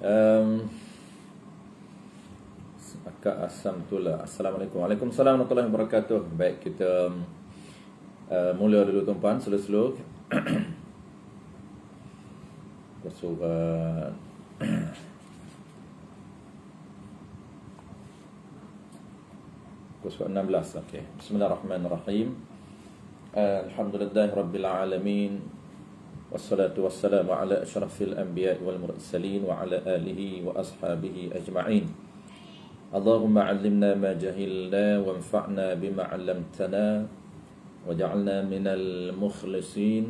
Um, Akak Asam Tula. Assalamualaikum. Waalaikumsalam warahmatullahi wabarakatuh. Baik, kita mula dulu tuan-puan, slow-slow. Surat Surat 16. Okey. Bismillahirrahmanirrahim. Alhamdulillahirabbil alamin. Wassalatu wassalamu ala asyrafil anbiya'i wal mursalin wa ala alihi wa ashabihi ajma'in. Allahumma 'allimna ma jahilna wanfa'na bima 'allamtana waj'alna minal mukhlisin.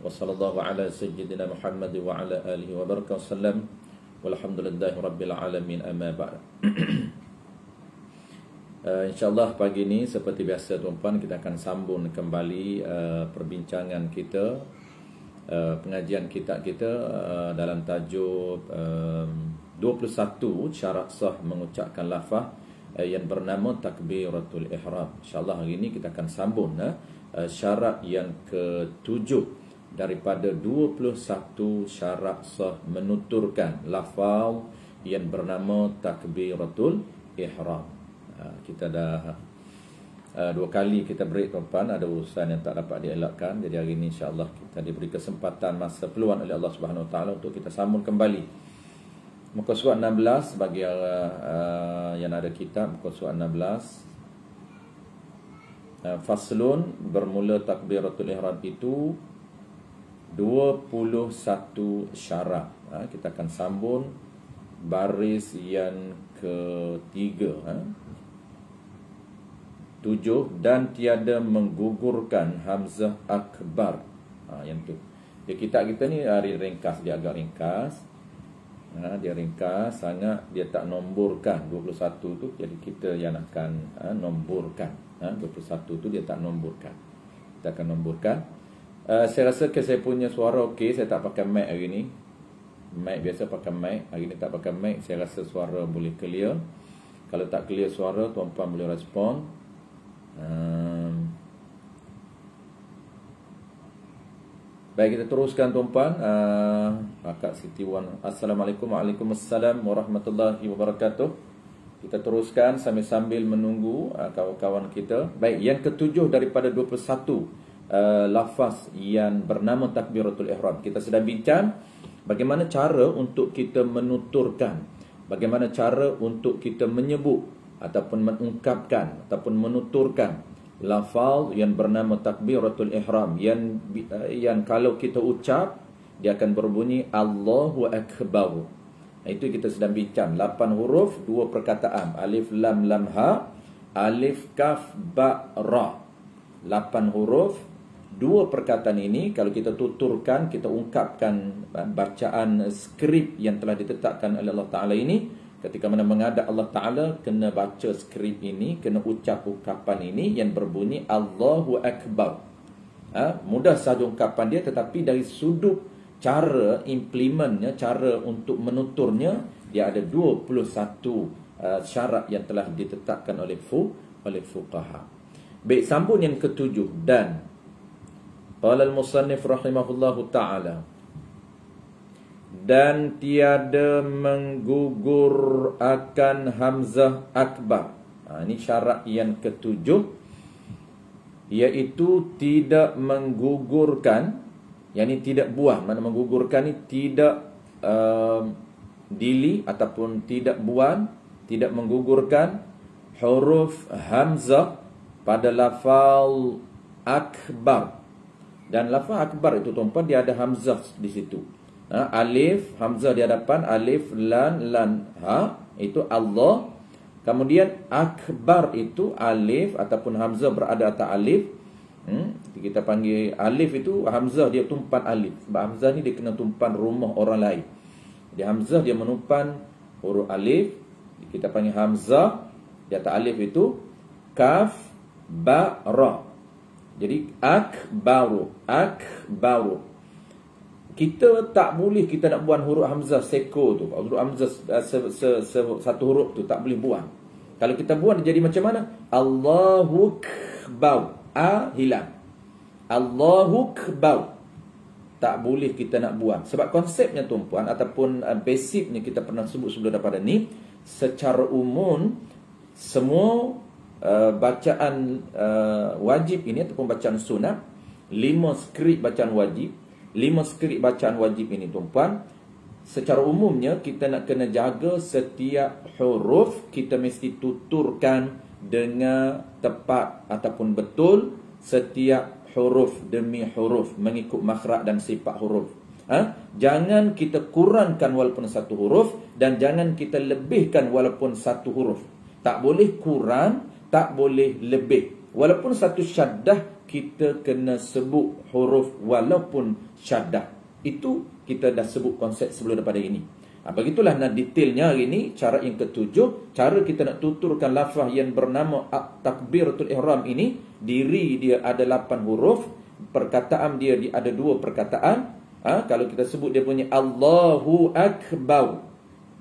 Wa sallallahu ala sayyidina Muhammad wa ala alihi wa baraka wasallam. Walhamdulillahirabbil alamin, amma ba'd. InsyaAllah pagi ini seperti biasa tuan-puan, kita akan sambung kembali perbincangan kita, pengajian kita dalam tajuk 21 syarat sah mengucapkan lafaz yang bernama takbiratul ihram. InsyaAllah hari ini kita akan sambung syarat yang ke-7 daripada 21 syarat sah menuturkan lafaz yang bernama takbiratul ihram. Kita dah 2 kali kita break tuan-puan, ada urusan yang tak dapat dielakkan. Jadi hari ini insya-Allah kita diberi kesempatan, masa peluang oleh Allah Subhanahu Wa Taala untuk kita sambung kembali muka surat 16 bagi yang ada kitab. Muka surat 16 faslun, bermula takbiratul ihram itu 21 syarat. Kita akan sambung baris yang ketiga. 7, dan tiada menggugurkan hamzah akbar. Yang tu. Dia kitab kita ni ringkas, dia agak ringkas. Dia ringkas sangat, dia tak nomborkan 21 tu, jadi kita yang akan nomborkan. 21 tu dia tak nomborkan. Kita akan nomborkan. Saya rasa saya punya suara okey, saya tak pakai mic hari ni. Mic biasa pakai mic, hari ni tak pakai mic. Saya rasa suara boleh clear. Kalau tak clear suara, tuan-puan boleh respon. Baik, kita teruskan tuan-puan. Akak Siti Wan, Assalamualaikum. Waalaikumsalam warahmatullahi wabarakatuh. Kita teruskan sambil menunggu kawan-kawan kita. Baik, yang ke-7 daripada 21 lafaz yang bernama takbiratul ihram. Kita sedang bincang bagaimana cara untuk kita menuturkan, bagaimana cara untuk kita menyebut ataupun mengungkapkan ataupun menuturkan lafaz yang bernama takbiratul ihram, yang kalau kita ucap dia akan berbunyi Allahu akbar. Itu kita sedang bincang 8 huruf, 2 perkataan, alif lam lam ha, alif kaf ba ra. 8 huruf, 2 perkataan ini kalau kita tuturkan, kita ungkapkan bacaan skrip yang telah ditetapkan oleh Allah Taala ini. Ketika mana menghadap Allah Ta'ala, kena baca skrip ini, kena ucap ungkapan ini yang berbunyi Allahu Akbar. Mudah sahaja ungkapan dia, tetapi dari sudut cara implementnya, cara untuk menuturnya, dia ada 21 syarat yang telah ditetapkan oleh fuqaha. Baik, sambung yang ke-7. Dan qala al-musannif rahimahullahu ta'ala, dan tiada menggugur akan hamzah akbar. Ini syarat yang ke-7, iaitu tidak menggugurkan, yakni tidak buang. Mana menggugurkan ni tidak dili ataupun tidak buang, tidak menggugurkan huruf hamzah pada lafal akbar. Dan lafal akbar itu tuan-puan, dia ada hamzah di situ. Alif, hamzah di hadapan, alif, lan ha, itu Allah. Kemudian akbar itu alif ataupun hamzah berada atas alif. Kita panggil alif itu hamzah, dia tumpan alif. Sebab hamzah ni dia kena tumpan rumah orang lain. Jadi hamzah dia menumpan huruf alif, kita panggil hamzah. Di atas alif itu kaf ba ra. Jadi akbaru. Kita tak boleh kita nak buang huruf hamzah seko tu. Huruf hamzah satu huruf tu tak boleh buang. Kalau kita buang dia jadi macam mana? Allahu akbar. Hilang. Allahu akbar. tak boleh kita nak buang. Sebab konsepnya tuan-puan ataupun basicnya kita pernah sebut sebelum daripada ni, secara umum semua bacaan wajib ini ataupun bacaan sunat, 5 skrip bacaan wajib, 5 skrip bacaan wajib ini tuan-puan, secara umumnya kita nak kena jaga setiap huruf kita mesti tuturkan dengan tepat ataupun betul, setiap huruf demi huruf mengikut makhraj dan sifat huruf. Jangan kita kurangkan walaupun satu huruf, dan jangan kita lebihkan walaupun satu huruf. Tak boleh kurang, tak boleh lebih. Walaupun satu syaddah, kita kena sebut huruf walaupun syaddah. Itu kita dah sebut konsep sebelum daripada ini. Begitulah nak detailnya hari ini. Cara yang ketujuh, cara kita nak tuturkan lafaz yang bernama takbiratul ihram ini. Diri dia ada 8 huruf, perkataan dia ada 2 perkataan. Kalau kita sebut dia punya Allahu Akbar,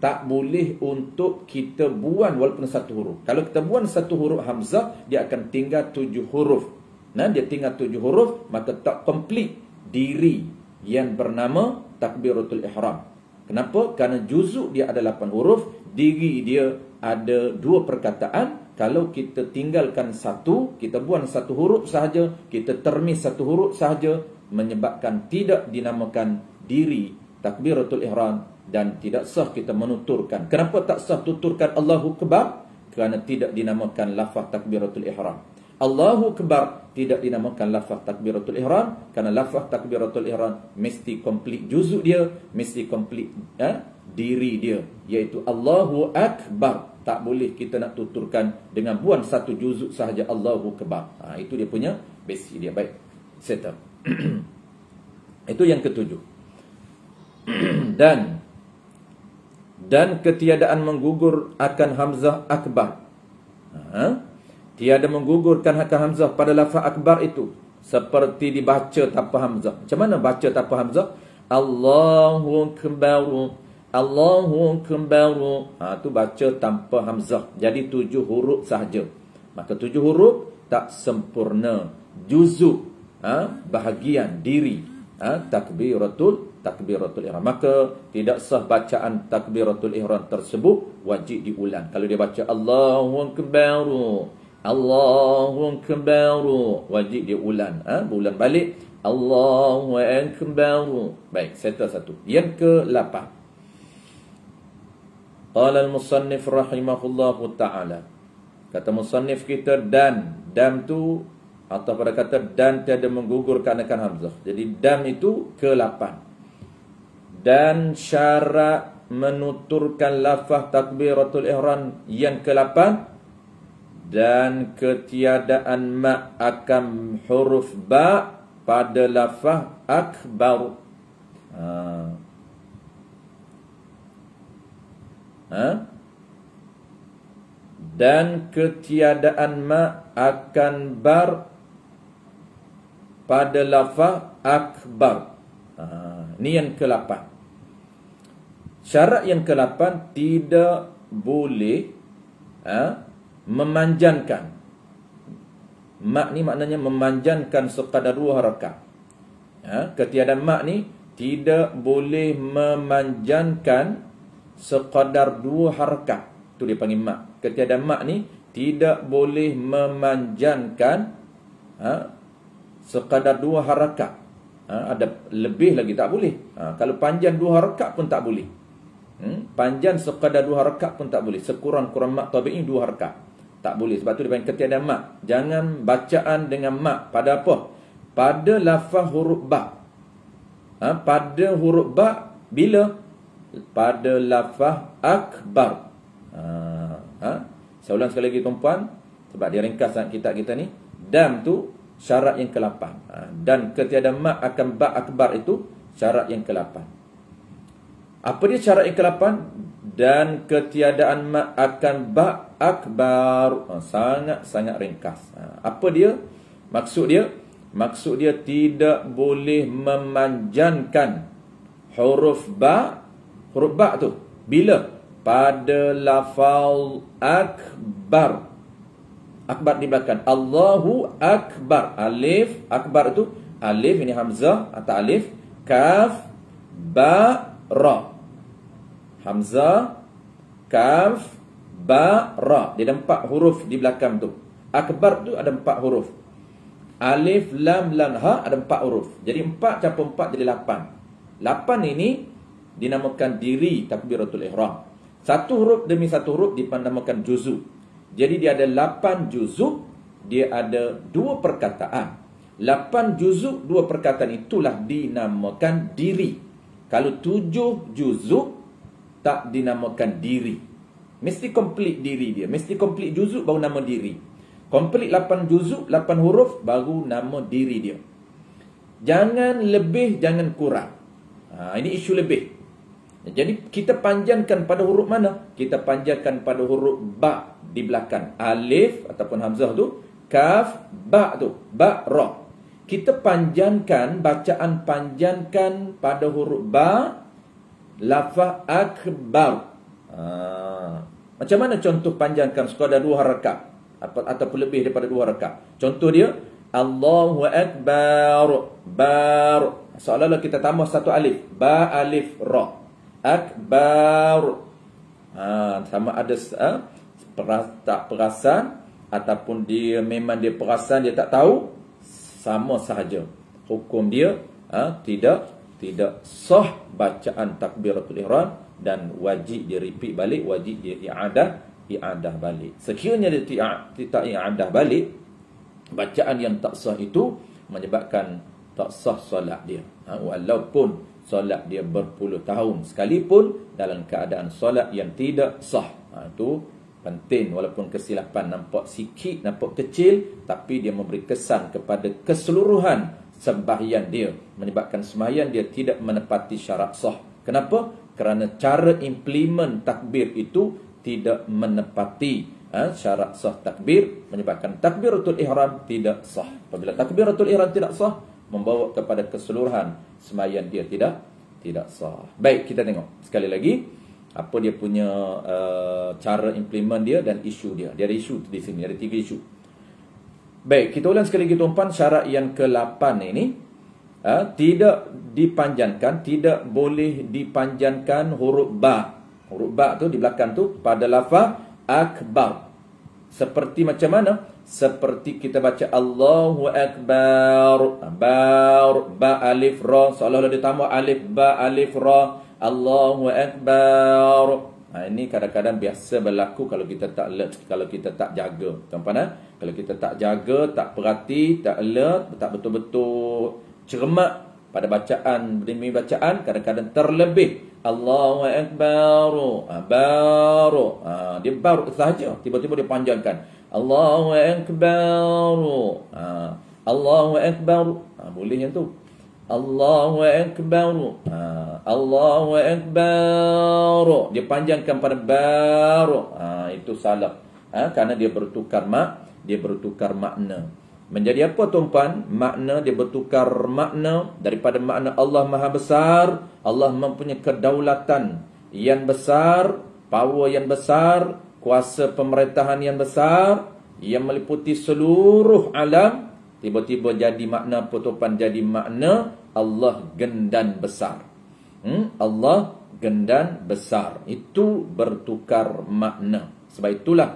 tak boleh untuk kita buang walaupun satu huruf. Kalau kita buang satu huruf hamzah, dia akan tinggal 7 huruf. Dia tinggal 7 huruf, maka tak komplit diri yang bernama takbiratul ihram. Kenapa? Kerana juzuk dia ada 8 huruf, diri dia ada 2 perkataan. Kalau kita tinggalkan satu, kita buang satu huruf sahaja, kita termis satu huruf sahaja, menyebabkan tidak dinamakan diri takbiratul ihram dan tidak sah kita menuturkan. Kenapa tak sah tuturkan Allahu Akbar? Kerana tidak dinamakan lafaz takbiratul ihram. Allahu Akbar tidak dinamakan lafaz takbiratul ihram, kerana lafaz takbiratul ihram mesti komplit juzuk dia, mesti komplit diri dia, iaitu Allahu Akbar. Tak boleh kita nak tuturkan dengan buang satu juzuk sahaja Allahu Akbar. Itu dia punya basic dia. Baik, settle. Itu yang ketujuh. Dan ketiadaan menggugur akan hamzah akbar. Tiada menggugurkan akan hamzah pada lafaz akbar itu, seperti dibaca tanpa hamzah. Macam mana baca tanpa hamzah? Allahu Akbar, Allahu Akbar. Itu baca tanpa hamzah. Jadi 7 huruf sahaja. Maka 7 huruf tak sempurna juzuk, bahagian diri takbiratul ihram. Maka tidak sah bacaan takbiratul ihram tersebut, wajib diulang. Kalau dia baca Allahu Akbar, Allahu Akbar, wajib dia ulang. Ulang balik Allahu Akbar. Baik, settle satu. Yang ke-8. Qala al-musannif rahimahullahu ta'ala. Kata musannif kita dam tu atau pada kata dan tiada menggugurkan akan hamzah. Jadi dam itu ke-8. Dan syarat menuturkan lafaz takbiratul ihram yang ke-8, dan ketiadaan ma akan huruf ba pada lafaz akbar. Dan ketiadaan ma akan bar pada lafaz akbar. Ini yang ke-8. Syarat yang ke-8, tidak boleh memanjangkan. Mak ni maknanya memanjangkan sekadar 2 harakat. Ketiadaan mak ni tidak boleh memanjangkan sekadar 2 harakat. Itu dia panggil mak. Ketiadaan mak ni tidak boleh memanjangkan sekadar 2 harakat. Ada lebih lagi tak boleh. Kalau panjang 2 harakat pun tak boleh. Panjang sekadar 2 harakat pun tak boleh. Sekurang-kurang mak tabi'i 2 harakat. Tak boleh. Sebab tu dia panggil ketiadaan mak. Jangan bacaan dengan mak pada apa? Pada lafaz huruf ba. Pada huruf ba bila? Pada lafaz akbar. Saya ulang sekali lagi tuan-puan, sebab dia ringkas kitab kita ni. Dam tu syarat yang ke-8. Dan ketiadaan mak akan ba akbar itu syarat yang ke-8. Apa dia syarat yang ke-8? Dan ketiadaan mak akan ba akbar. Sangat-sangat ringkas. Apa dia? Maksud dia tidak boleh memanjangkan huruf ba. Huruf ba tu bila? Pada lafaz akbar. Akbar di belakang. Allahu Akbar. Alif akbar tu alif, ini hamzah atau alif, kaf, ba, ra. Hamzah, kaf, ba, ra. Dia ada 4 huruf di belakang tu. Akbar tu ada 4 huruf. Alif, lam, lam, ha ada 4 huruf. Jadi 4 campur 4 jadi 8. 8 ini dinamakan diri takbiratul ihram. Satu huruf demi satu huruf dinamakan juzuk. Jadi dia ada 8 juzuk, dia ada 2 perkataan. 8 juzuk, 2 perkataan itulah dinamakan diri. Kalau 7 juzuk tak dinamakan diri. Mesti komplit diri dia. Mesti komplit juzuk baru nama diri. Komplit 8 juzuk, 8 huruf baru nama diri dia. Jangan lebih, jangan kurang. Ini isu lebih. Jadi kita panjangkan pada huruf mana? Kita panjangkan pada huruf ba di belakang. Alif ataupun hamzah tu, kaf, ba tu, ba, ra. Kita panjangkan, bacaan panjangkan pada huruf ba, lafaz akbar. Macam mana contoh panjangkan sekadar 2 harakat ataupun lebih daripada 2 harakat? Contoh dia Allahu akbar, bar. Seolah-olah kita tambah 1 alif, ba alif ra. Akbar. Sama ada tak perasan ataupun dia memang dia perasan, dia tak tahu, sama sahaja. Hukum dia tidak sah bacaan takbiratul ihram dan wajib dia repeat balik, wajib dia i'adah balik. Sekiranya dia tidak i'adah balik, bacaan yang tak sah itu menyebabkan tak sah solat dia. Walaupun solat dia berpuluh tahun sekalipun dalam keadaan solat yang tidak sah. Itu penting, walaupun kesilapan nampak sikit, nampak kecil, tapi dia memberi kesan kepada keseluruhan sembahyang dia, menyebabkan sembahyang dia tidak menepati syarat sah. Kenapa? Kerana cara implement takbir itu tidak menepati syarat sah takbir, menyebabkan takbiratul ihram tidak sah. Apabila takbiratul ihram tidak sah, membawa kepada keseluruhan sembahyang dia tidak sah. Baik, kita tengok sekali lagi apa dia punya cara implement dia dan isu dia. Dia ada isu di sini, ada 3 isu. Baik, kita ulang sekali lagi tuan-tuan. Syarat yang ke-8 ini tidak dipanjangkan, tidak boleh dipanjangkan huruf ba. Huruf ba tu di belakang tu pada lafaz akbar. Seperti macam mana? Seperti kita baca Allahu akbar, ba alif ra, seolah-olah ditambah alif ba alif ra, Allahu akbar. Ini kadang-kadang biasa berlaku kalau kita tak alert, kalau kita tak jaga. Tuan-tuan, kalau kita tak jaga, tak perhati, tak alert, tak betul-betul cermat pada bacaan demi bacaan, kadang-kadang terlebih Allahu akbar, baru. Dia baru sahaja, tiba-tiba dia panjangkan Allahu akbar, Allahu akbar. Boleh yang tu. Allahu akbar, Allahu akbar. Dia panjangkan pada baru. Itu salah. Kerana dia bertukar makna. Menjadi apa tuan-tuan? Makna dia bertukar makna daripada makna Allah Maha Besar. Allah mempunyai kedaulatan yang besar, power yang besar, kuasa pemerintahan yang besar, yang meliputi seluruh alam. Tiba-tiba jadi makna apa tuan-tuan? Jadi makna Allah gendan besar. Allah gendan besar. Itu bertukar makna. Sebab itulah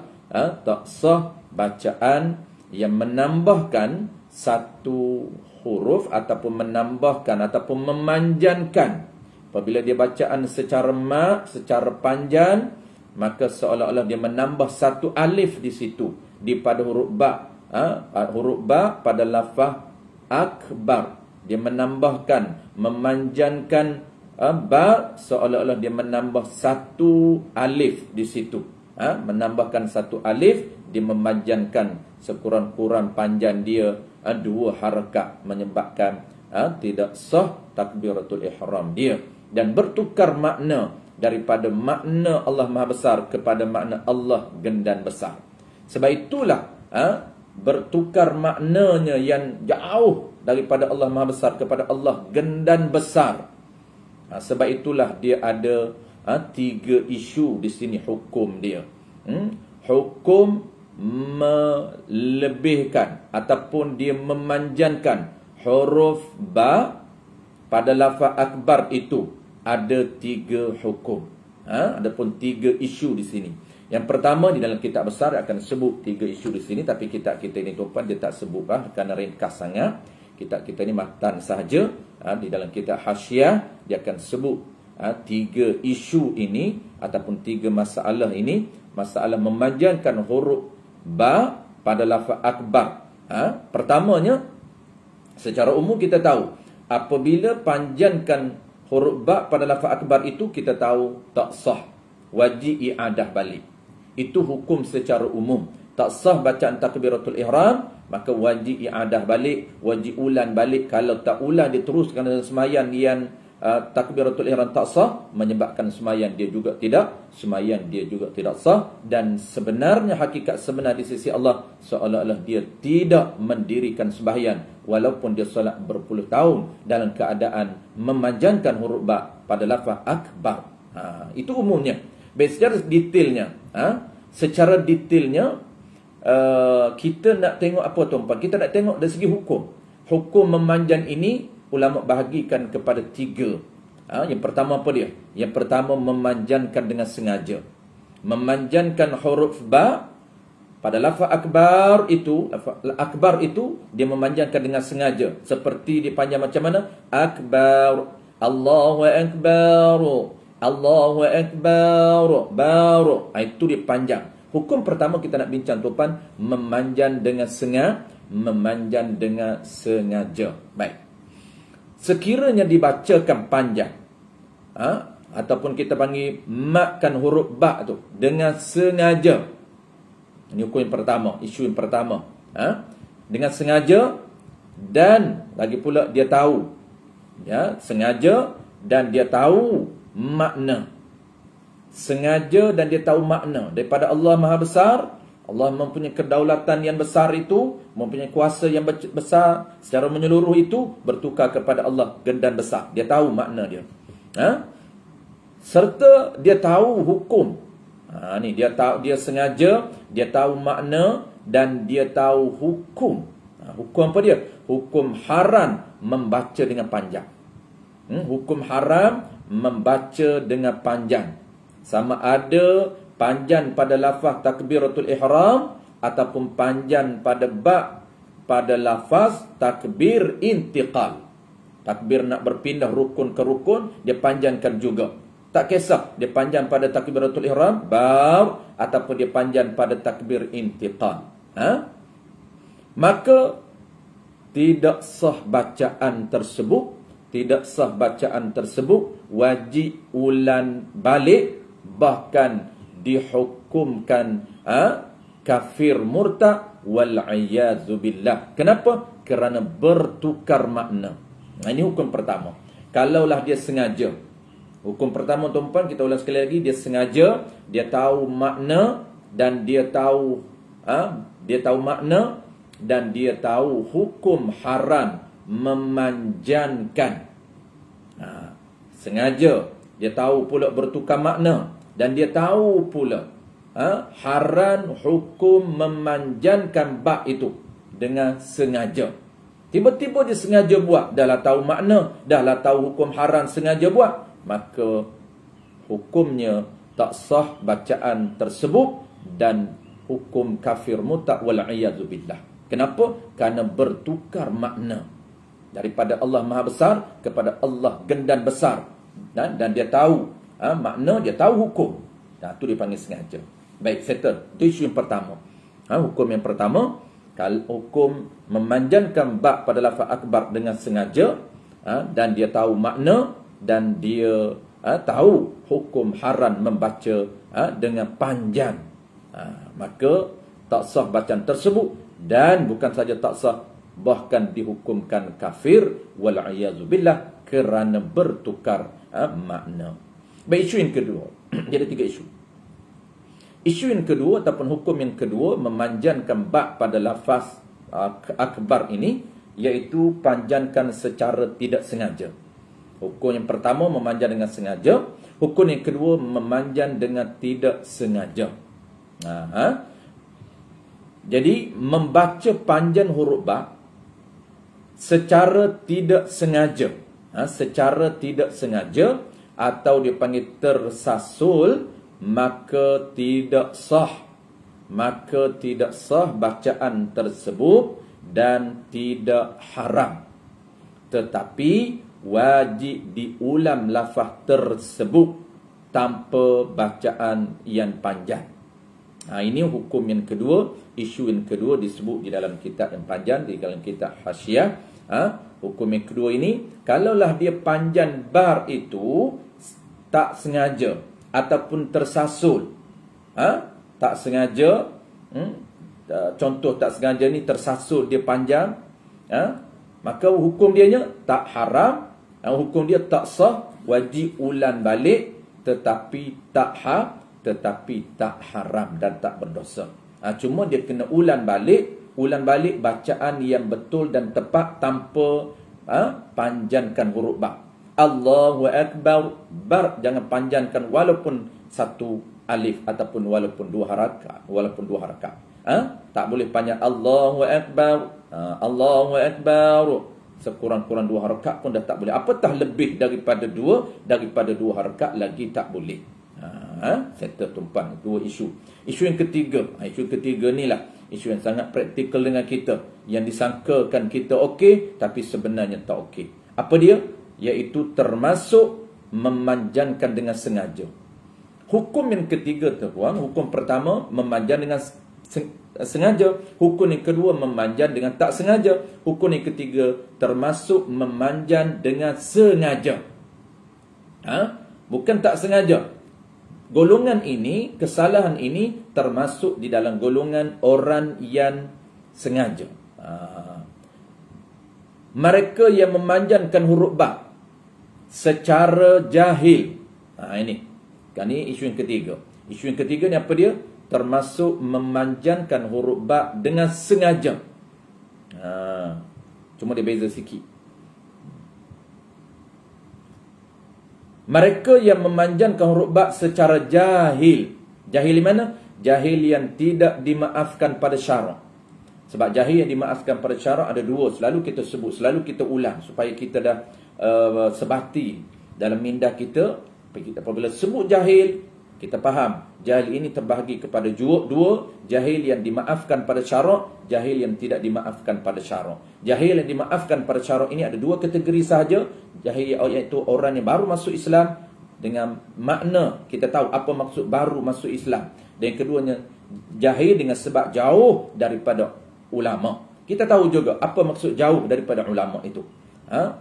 tak sah bacaan yang menambahkan satu huruf ataupun menambahkan ataupun memanjangkan. Apabila dia bacaan secara secara panjang, maka seolah-olah dia menambah satu alif di situ, di pada huruf ba. Huruf ba pada lafaz akbar. Dia menambahkan, memanjangkan ba, seolah-olah dia menambah satu alif di situ. Menambahkan satu alif, dia memanjangkan sekurang-kurang panjang dia 2 harakat, menyebabkan tidak sah takbiratul ihram dia, dan bertukar makna daripada makna Allah Maha Besar kepada makna Allah gendan besar. Sebab itulah bertukar maknanya yang jauh daripada Allah Maha Besar kepada Allah gendan besar. Sebab itulah dia ada 3 isu di sini hukum dia. Hukum melebihkan ataupun dia memanjangkan huruf ba pada lafaz akbar itu ada 3 hukum. Adapun 3 isu di sini. Yang pertama, di dalam kitab besar akan sebut 3 isu di sini, tapi kitab kita ini tuan dia tak sebut kerana ringkas sangat. Kitab kita ini matan sahaja. Di dalam kitab Hasyiah dia akan sebut 3 isu ini ataupun 3 masalah ini. Masalah memanjangkan huruf ba pada lafaz akbar. Pertamanya, secara umum kita tahu apabila panjangkan huruf ba pada lafaz akbar itu kita tahu tak sah, wajib i'adah balik. Itu hukum secara umum. Tak sah bacaan takbiratul ihram, maka wajib i'adah balik, wajib ulang balik. Kalau tak ulang diteruskan dengan sembahyang yang takbiratul ihram tak sah, menyebabkan sembahyang dia juga tidak sah. Dan sebenarnya hakikat sebenar di sisi Allah seolah-olah dia tidak mendirikan sembahyang walaupun dia solat berpuluh tahun dalam keadaan memanjangkan huruf ba pada lafaz akbar. Itu umumnya. Secara detailnya, secara detailnya kita nak tengok apa tuan-tuan? Kita nak tengok dari segi hukum. Hukum memanjang ini ulama bahagikan kepada 3. Yang pertama apa dia? Yang pertama, memanjangkan dengan sengaja. Memanjangkan huruf ba pada lafaz akbar itu dia memanjangkan dengan sengaja. Seperti dipanjang macam mana? Akbar, Allahu akbar, Allahu akbar, baru. Itu dia panjang. Hukum pertama kita nak bincang tuan, memanjang dengan sengaja. Baik. Sekiranya dibacakan panjang, ataupun kita panggil makkan huruf ba tu dengan sengaja. Ini hukum yang pertama, isu yang pertama. Dengan sengaja dan lagi pula dia tahu. Sengaja dan dia tahu makna. Sengaja dan dia tahu makna daripada Allah Maha Besar. Allah mempunyai kedaulatan yang besar itu, mempunyai kuasa yang besar secara menyeluruh itu, bertukar kepada Allah gendan besar. Dia tahu makna dia. Serta dia tahu hukum. Ni dia tahu, dia sengaja, dia tahu makna dan dia tahu hukum. Hukum apa dia? Hukum haram membaca dengan panjang. Hukum haram membaca dengan panjang. Sama ada panjang pada lafaz takbiratul ihram ataupun panjang pada ba pada lafaz takbir intiqal. Takbir nak berpindah rukun ke rukun, dia panjangkan juga. Tak kisah dia panjang pada takbiratul ihram ba ataupun dia panjang pada takbir intiqal. Maka tidak sah bacaan tersebut, wajib ulang balik, bahkan dihukumkan kafir murtad wal a'yadzu billah. Kenapa? Kerana bertukar makna. Ini hukum pertama. Kalaulah dia sengaja. Hukum pertama tuan-tuan, kita ulang sekali lagi, dia sengaja, dia tahu makna dan dia tahu makna dan dia tahu hukum haram memanjangkan. Sengaja, dia tahu pula bertukar makna dan dia tahu pula haram hukum memanjangkan ba itu dengan sengaja. Tiba-tiba dia sengaja buat, dah lah tahu makna, dah lah tahu hukum haram, sengaja buat, maka hukumnya tak sah bacaan tersebut dan hukum kafir murtad wal a'yadzu billah. Kenapa? Kerana bertukar makna daripada Allah Maha Besar kepada Allah gendan besar. Dan dia tahu makna, dia tahu hukum. Itu dipanggil sengaja. Baik, settle. Itu isu yang pertama. Hukum yang pertama, kalau hukum memanjangkan ba pada lafaz akbar dengan sengaja, dan dia tahu makna dan dia tahu hukum haram membaca dengan panjang, maka tak sah bacaan tersebut. Dan bukan saja tak sah, bahkan dihukumkan kafir wal a'yadzu billah kerana bertukar makna. Baik, isu yang kedua. Jadi 3 isu. Isu yang kedua ataupun hukum yang kedua memanjangkan ba pada lafaz akbar ini, iaitu panjangkan secara tidak sengaja. Hukum yang pertama memanjang dengan sengaja, hukum yang kedua memanjang dengan tidak sengaja. Jadi membaca panjang huruf ba secara tidak sengaja. secara tidak sengaja atau dipanggil tersasul, maka tidak sah. Maka tidak sah bacaan tersebut dan tidak haram. Tetapi wajib diulang lafaz tersebut tanpa bacaan yang panjang. Ini hukum yang kedua, isu yang kedua disebut di dalam kitab yang panjang, di dalam kitab Hasyiah. Hukum yang kedua ini, kalaulah dia panjang bar itu tak sengaja ataupun tersasul, tak sengaja, contoh tak sengaja ni tersasul dia panjang, maka hukum dianya tak haram, hukum dia tak sah, wajib ulang balik, tetapi tak haram dan tak berdosa. Cuma dia kena ulang balik bacaan yang betul dan tepat tanpa panjangkan huruf ba. Allahu Akbar, bar jangan panjangkan walaupun satu alif ataupun walaupun dua harakat. Tak boleh panjang Allahu Akbar, Allahu Akbar. Sekurang-kurang dua harakat pun dah tak boleh. Apatah lebih daripada dua harakat lagi tak boleh. Settle tumpan dua isu. Isu yang ketiga, ni lah isu yang sangat praktikal dengan kita, yang disangkakan kita okey tapi sebenarnya tak okey. Apa dia? Iaitu termasuk memanjangkan dengan sengaja. Hukum yang ketiga tuan, hukum pertama memanjang dengan sengaja, hukum yang kedua memanjang dengan tak sengaja, hukum yang ketiga termasuk memanjang dengan sengaja. Bukan tak sengaja. Golongan ini, kesalahan ini termasuk di dalam golongan orang yang sengaja. Mereka yang memanjangkan huruf ba secara jahil. Ini isu yang ketiga. Isu yang ketiga ni apa dia? Termasuk memanjangkan huruf ba dengan sengaja. Cuma dia beza sikit. Mereka yang memanjangkan huruf ba secara jahil. Jahil di mana? Jahil yang tidak dimaafkan pada syarak. Sebab jahil yang dimaafkan pada syarak ada dua. Selalu kita sebut, selalu kita ulang supaya kita dah sebati dalam minda kita. Apabila sebut jahil, kita faham jahil ini terbahagi kepada dua. Jahil yang dimaafkan pada syarak, jahil yang tidak dimaafkan pada syarak. Jahil yang dimaafkan pada syarak ini ada dua kategori sahaja. Jahil iaitu orang yang baru masuk Islam, dengan makna kita tahu apa maksud baru masuk Islam. Dan yang keduanya jahil dengan sebab jauh daripada ulama. Kita tahu juga apa maksud jauh daripada ulama itu.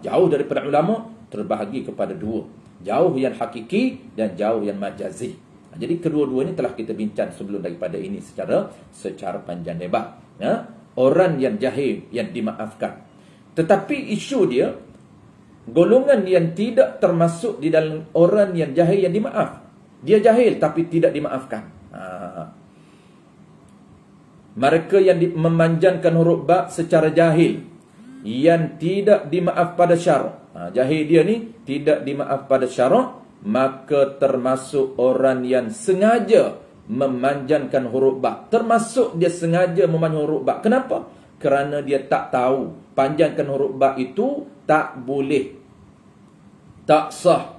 Jauh daripada ulama terbahagi kepada dua. Jauh yang hakiki dan jauh yang majazi. Jadi kedua-dua ini telah kita bincang sebelum daripada ini secara panjang lebar. Orang yang jahil yang dimaafkan. Tetapi isu dia, golongan yang tidak termasuk di dalam orang yang jahil yang dimaaf. Dia jahil tapi tidak dimaafkan. Mereka yang memanjangkan huruf ba secara jahil, yang tidak dimaaf pada syarak. Jahil dia ni tidak dimaaf pada syarak, maka termasuk orang yang sengaja memanjangkan huruf ba. Termasuk dia sengaja memanjangkan huruf ba. Kenapa? Kerana dia tak tahu panjangkan huruf ba itu tak boleh, tak sah.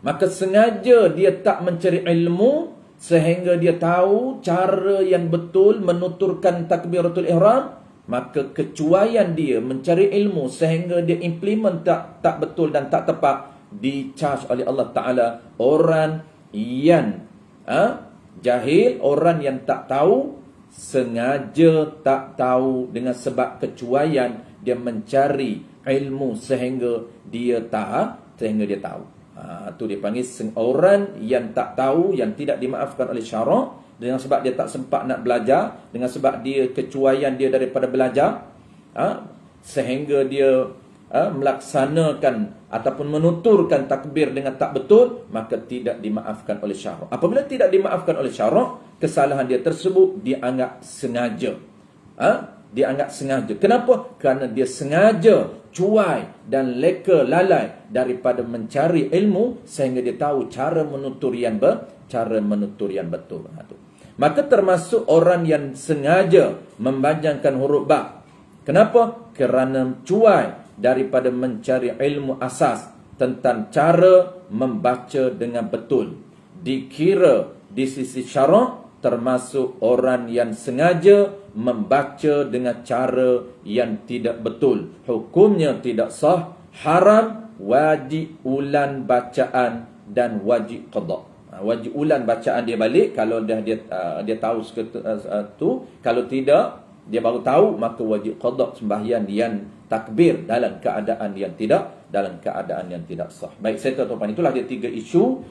Maka sengaja dia tak mencari ilmu sehingga dia tahu cara yang betul menuturkan takbiratul ihram. Maka kecuaian dia mencari ilmu sehingga dia implement tak betul dan tak tepat, di-charge oleh Allah Ta'ala orang yang jahil, orang yang tak tahu, sengaja tak tahu dengan sebab kecuaian dia mencari ilmu sehingga dia tahu. Itu dia panggil orang yang tak tahu, yang tidak dimaafkan oleh syarak, dengan sebab dia tak sempat nak belajar, dengan sebab dia kecuaian dia daripada belajar, sehingga dia melaksanakan ataupun menuturkan takbir dengan tak betul, maka tidak dimaafkan oleh syarak. Apabila tidak dimaafkan oleh syarak, kesalahan dia tersebut dianggap sengaja. Dianggap sengaja. Kenapa? Kerana dia sengaja cuai dan leka lalai daripada mencari ilmu sehingga dia tahu cara menutur yang betul. Maka termasuk orang yang sengaja memanjangkan huruf ba. Kenapa? Kerana cuai daripada mencari ilmu asas tentang cara membaca dengan betul. Dikira di sisi syarak termasuk orang yang sengaja membaca dengan cara yang tidak betul. Hukumnya tidak sah, haram, wajib ulang bacaan dan wajib qada. Wajib ulang bacaan dia balik kalau dah dia tahu tu. Kalau tidak, dia baru tahu, maka wajib qada sembahyang yang takbir dalam keadaan yang tidak sah. Baik, saya tuan-tuan, itulah dia 3 isu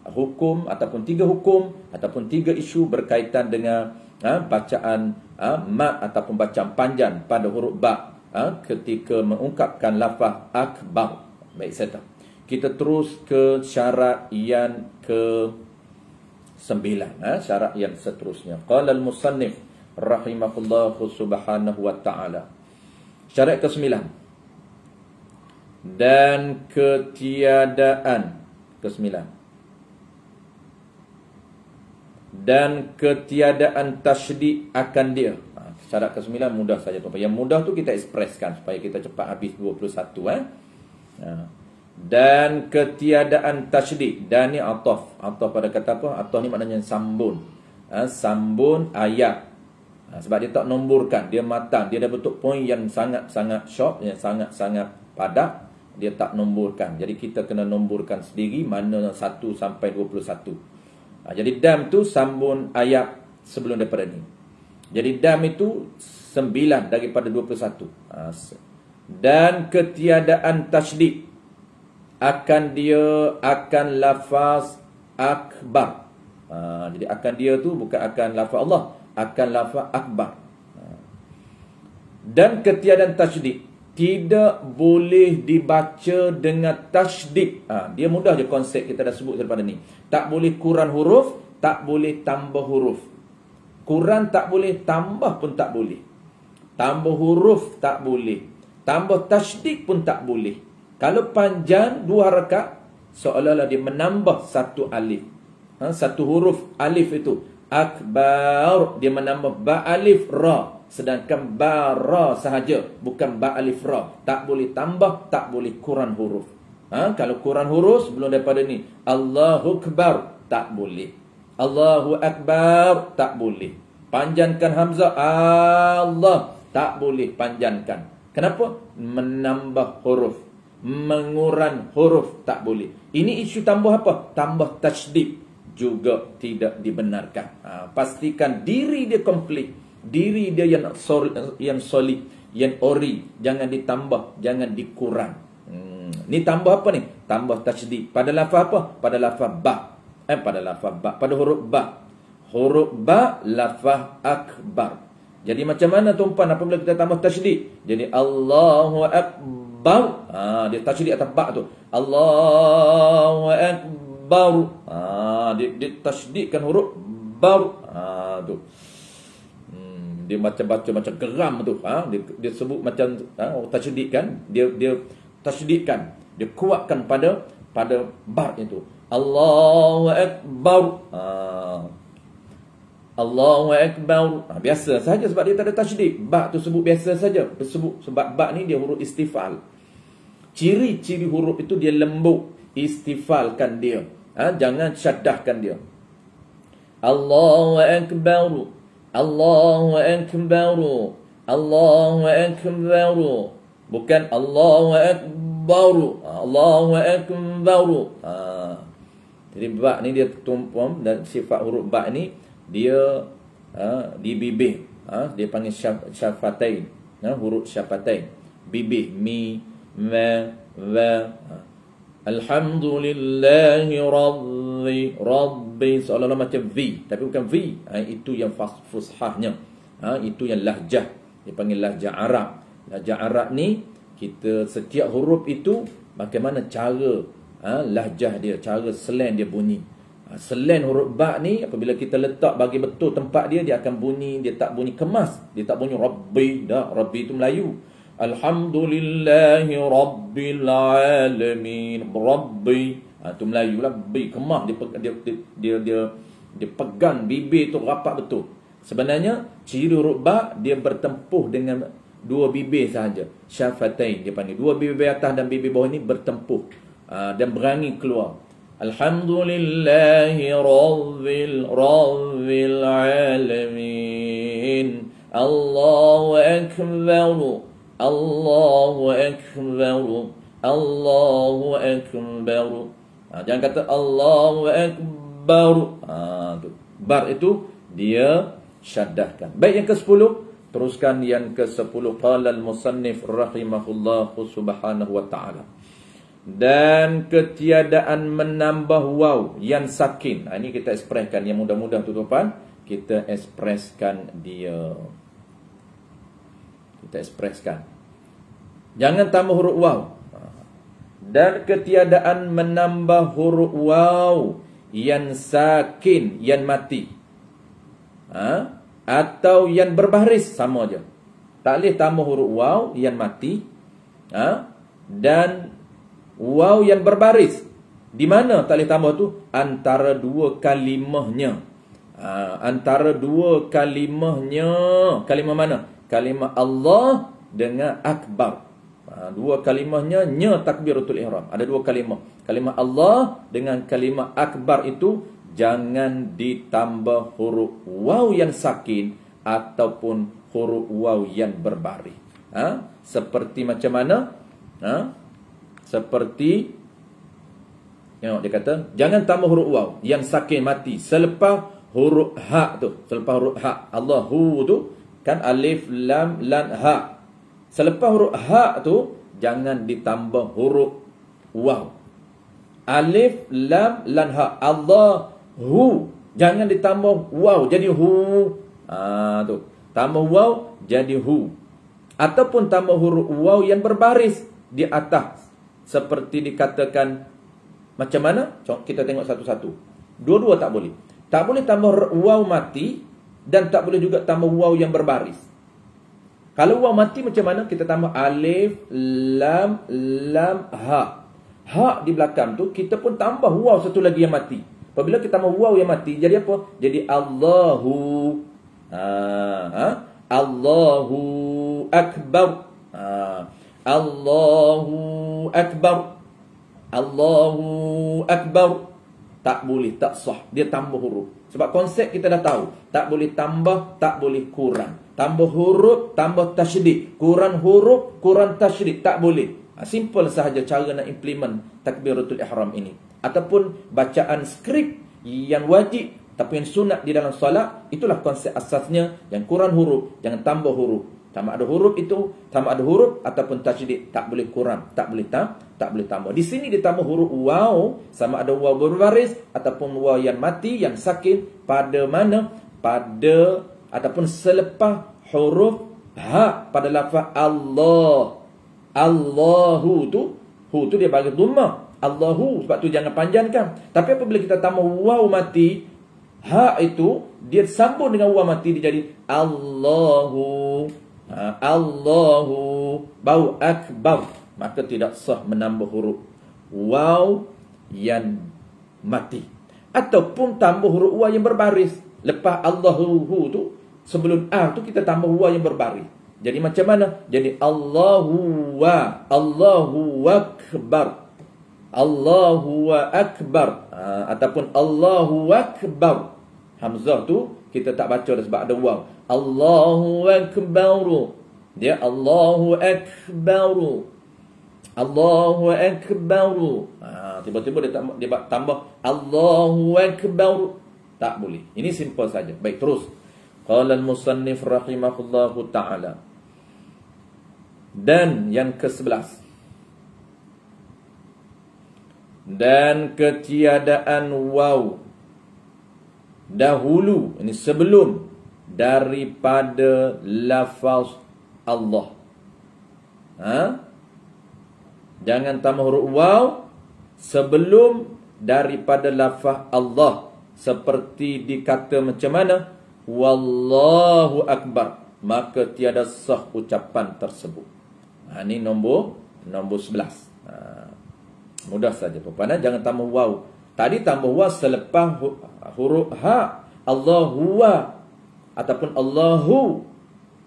hukum ataupun 3 hukum ataupun 3 isu berkaitan dengan bacaan mat ataupun bacaan panjang pada huruf ba ketika mengungkapkan lafaz akbar. Baik, saya tahu. Kita terus ke syarat yang ke-9, syarat yang seterusnya. Qala al-musannif rahimahullahu subhanahu wa ta'ala. Syarat ke-9. Dan ketiadaan ke-9. Dan ketiadaan tasydid akan dia. Syarat ke-9 mudah saja tuan-tuan. Yang mudah tu kita ekspreskan supaya kita cepat habis 21 Dan ketiadaan tasydid. Dan ni ataf. Ataf pada kata apa? Ataf ni maknanya sambung. Sambung ayat. Sebab dia tak nomborkan, dia matang, dia dah bentuk poin yang sangat-sangat short, yang sangat-sangat padat, dia tak nomborkan. Jadi kita kena nomborkan sendiri mana 1 sampai 21. Jadi dam tu sambung ayat sebelum daripada ni. Jadi dam itu 9 daripada 21. Dan ketiadaan tasydid akan lafaz akbar. Jadi akan dia tu bukan akan lafaz Allah, akan lafaz akbar. Dan ketiadaan tasydid tidak boleh dibaca dengan tasydid. Dia mudah je konsep kita dah sebut daripada ni. Tak boleh kurang huruf, tak boleh tambah huruf. Kurang tak boleh, tambah pun tak boleh. Tambah huruf tak boleh. Tambah tasydid pun tak boleh. Kalau panjang 2 harakat, seolah-olah dia menambah 1 alif. Satu huruf alif itu akbar, dia menambah ba alif ra, sedangkan ba ra sahaja, bukan ba alif ra. Tak boleh tambah, tak boleh kurang huruf. Kalau kurang huruf sebelum daripada ni Allahu akbar, tak boleh. Allahu akbar, tak boleh. Panjangkan hamzah Allah, tak boleh panjangkan. Kenapa? Menambah huruf. Mengurang huruf, tak boleh. Ini isu tambah apa? Tambah tasydid juga tidak dibenarkan. Pastikan diri dia komplit, diri dia yang solid, yang ori, jangan ditambah, jangan dikurang. Ni tambah apa ni? Tambah tasydid pada lafaz apa? Pada lafaz ba. Pada huruf ba. Huruf ba lafaz akbar. Jadi macam mana tuan-tuan apabila kita tambah tasydid? Jadi Allahu akbar. Dia tasydid atas ba tu. Allahu akbar. Dia tasydidkan huruf bar. Tu. Dia macam baca macam geram tu. Dia sebut macam tasydidkan, dia tasydidkan, dia kuatkan pada bar itu. Allahu akbar. Allahu akbar. Biasa saja sebab dia tak ada tasydid. Ba tu sebut biasa saja. Dia sebut sebab ba ni dia huruf istifal. Ciri-ciri huruf itu dia lembut, istifalkan dia. Jangan syaddahkan dia. Allahu akbar. Allahu akbar. Allahu akbar. Bukan Allahu akbar. Allahu akbar. Jadi ba ni dia tumpam, dan sifat huruf ba ni dia di bibir. Dia panggil syafatain. Huruf syafatain. Bibir mi, ma, wa. Alhamdulillahi Rabbi, seolah-olah macam V, tapi bukan V. Itu yang fushahnya. Itu yang lahjah. Dia panggil lahjah Arab. Lahjah Arab ni, kita setiap huruf itu bagaimana cara lahjah dia, cara slang dia bunyi. Slang huruf ba ni apabila kita letak bagi betul tempat dia, dia akan bunyi, dia tak bunyi kemas, dia tak bunyi Rabbi. Dah, Rabbi itu Melayu. Alhamdulillahi Rabbil Alamin. Rabbi. Itu Melayu lah. Bi kemah, dia pegang bibir tu rapat betul. Sebenarnya ciri huruf ba dia bertempuh dengan dua bibir sahaja. Syafatain dia panggil. Dua bibir atas dan bibir bawah ini bertempuh dan berani keluar. Alhamdulillahi rabbil alamin. Allahu akbar. Allahu akbar. Allahu akbar. Jangan kata Allahu akbar. Tu. Bar itu dia syaddahkan. Baik, yang ke-10, teruskan yang ke-10. Qala al-musannif rahimahullah subhanahu wa ta'ala. Dan ketiadaan menambah waw yang sakin. Ini kita ekspreskan, yang mudah-mudah tutupan. Kita ekspreskan dia. Kita ekspreskan. Jangan tambah huruf waw. Dan ketiadaan menambah huruf waw yang sakin, yang mati, atau yang berbaris, sama aja. Tak boleh tambah huruf waw yang mati, dan waw yang berbaris. Di mana tak boleh tambah tu? Antara dua kalimahnya. Antara dua kalimahnya. Kalimah mana? Kalimah Allah dengan akbar. Dua kalimahnya nya takbiratul ihram. Ada dua kalimah. Kalimah Allah dengan kalimah akbar itu jangan ditambah huruf waw yang sakin ataupun huruf waw yang berbaris. Seperti macam mana? Seperti dia kata jangan tambah huruf waw yang sakin mati selepas huruf ha tu. Selepas huruf ha, Allahu tu kan alif lam lan ha. Selepas huruf ha tu jangan ditambah huruf waw. Alif lam lan ha. Allahu jangan ditambah waw jadi hu. Tu. Tambah waw jadi hu. Ataupun tambah huruf waw yang berbaris di atas. Seperti dikatakan macam mana? Kita tengok satu-satu. Dua-dua tak boleh. Tak boleh tambah waw mati dan tak boleh juga tambah waw yang berbaris. Kalau waw mati macam mana? Kita tambah alif, lam, ha. Ha di belakang tu, kita pun tambah waw satu lagi yang mati. Apabila kita tambah waw yang mati, jadi apa? Jadi Allahu. Allahu akbar. Allahu akbar. Allahu akbar. Tak boleh, tak sah. Dia tambah huruf. Sebab konsep kita dah tahu. Tak boleh tambah, tak boleh kurang. Tambah huruf, tambah tasydid. Kurang huruf, kurang tasydid. Tak boleh. Simple sahaja cara nak implement takbiratul ihram ini. Ataupun bacaan skrip yang wajib tapi yang sunat di dalam solat. Itulah konsep asasnya. Yang kurang huruf, jangan tambah huruf. Sama ada huruf itu, sama ada huruf ataupun tasydid, tak boleh kurang, tak boleh tambah. Di sini ditambah huruf waw, sama ada waw berbaris ataupun waw yang mati, yang sakin pada mana? Pada ataupun selepas huruf ha pada lafaz Allah. Allahu tu, hu tu dia bagi dhammah. Allahu, sebab tu jangan panjangkan. Tapi apabila kita tambah waw mati, ha itu dia sambung dengan waw mati, dia jadi Allahu. Allahu bau akbar, maka tidak sah menambah huruf waw yang mati. Ataupun tambah huruf waw yang berbaris. Lepas Allahu tu, sebelum a tu kita tambah waw yang berbaris. Jadi macam mana? Jadi Allahu wa, Allahu akbar, Allahu akbar, ataupun Allahu akbar. Hamzah tu kita tak baca dah sebab ada waw. Allahu akbar. Dia Allahu akbar. Allahu akbar. Tiba-tiba dia tambah Allahu akbar. Tak boleh. Ini simple saja. Baik, terus. Qala al-musannif rahimahullahu ta'ala. Dan yang ke-11. Dan ketiadaan waw dahulu, ini sebelum daripada lafaz Allah. Jangan tambah huruf waw sebelum daripada lafaz Allah. Seperti dikata macam mana? Wallahu akbar. Maka tiada sah ucapan tersebut. Ini nombor 11. Mudah saja tuan-tuan. Jangan tambah waw. Tadi tambah waw selepas huruf ha. Allahu wa ataupun Allahu.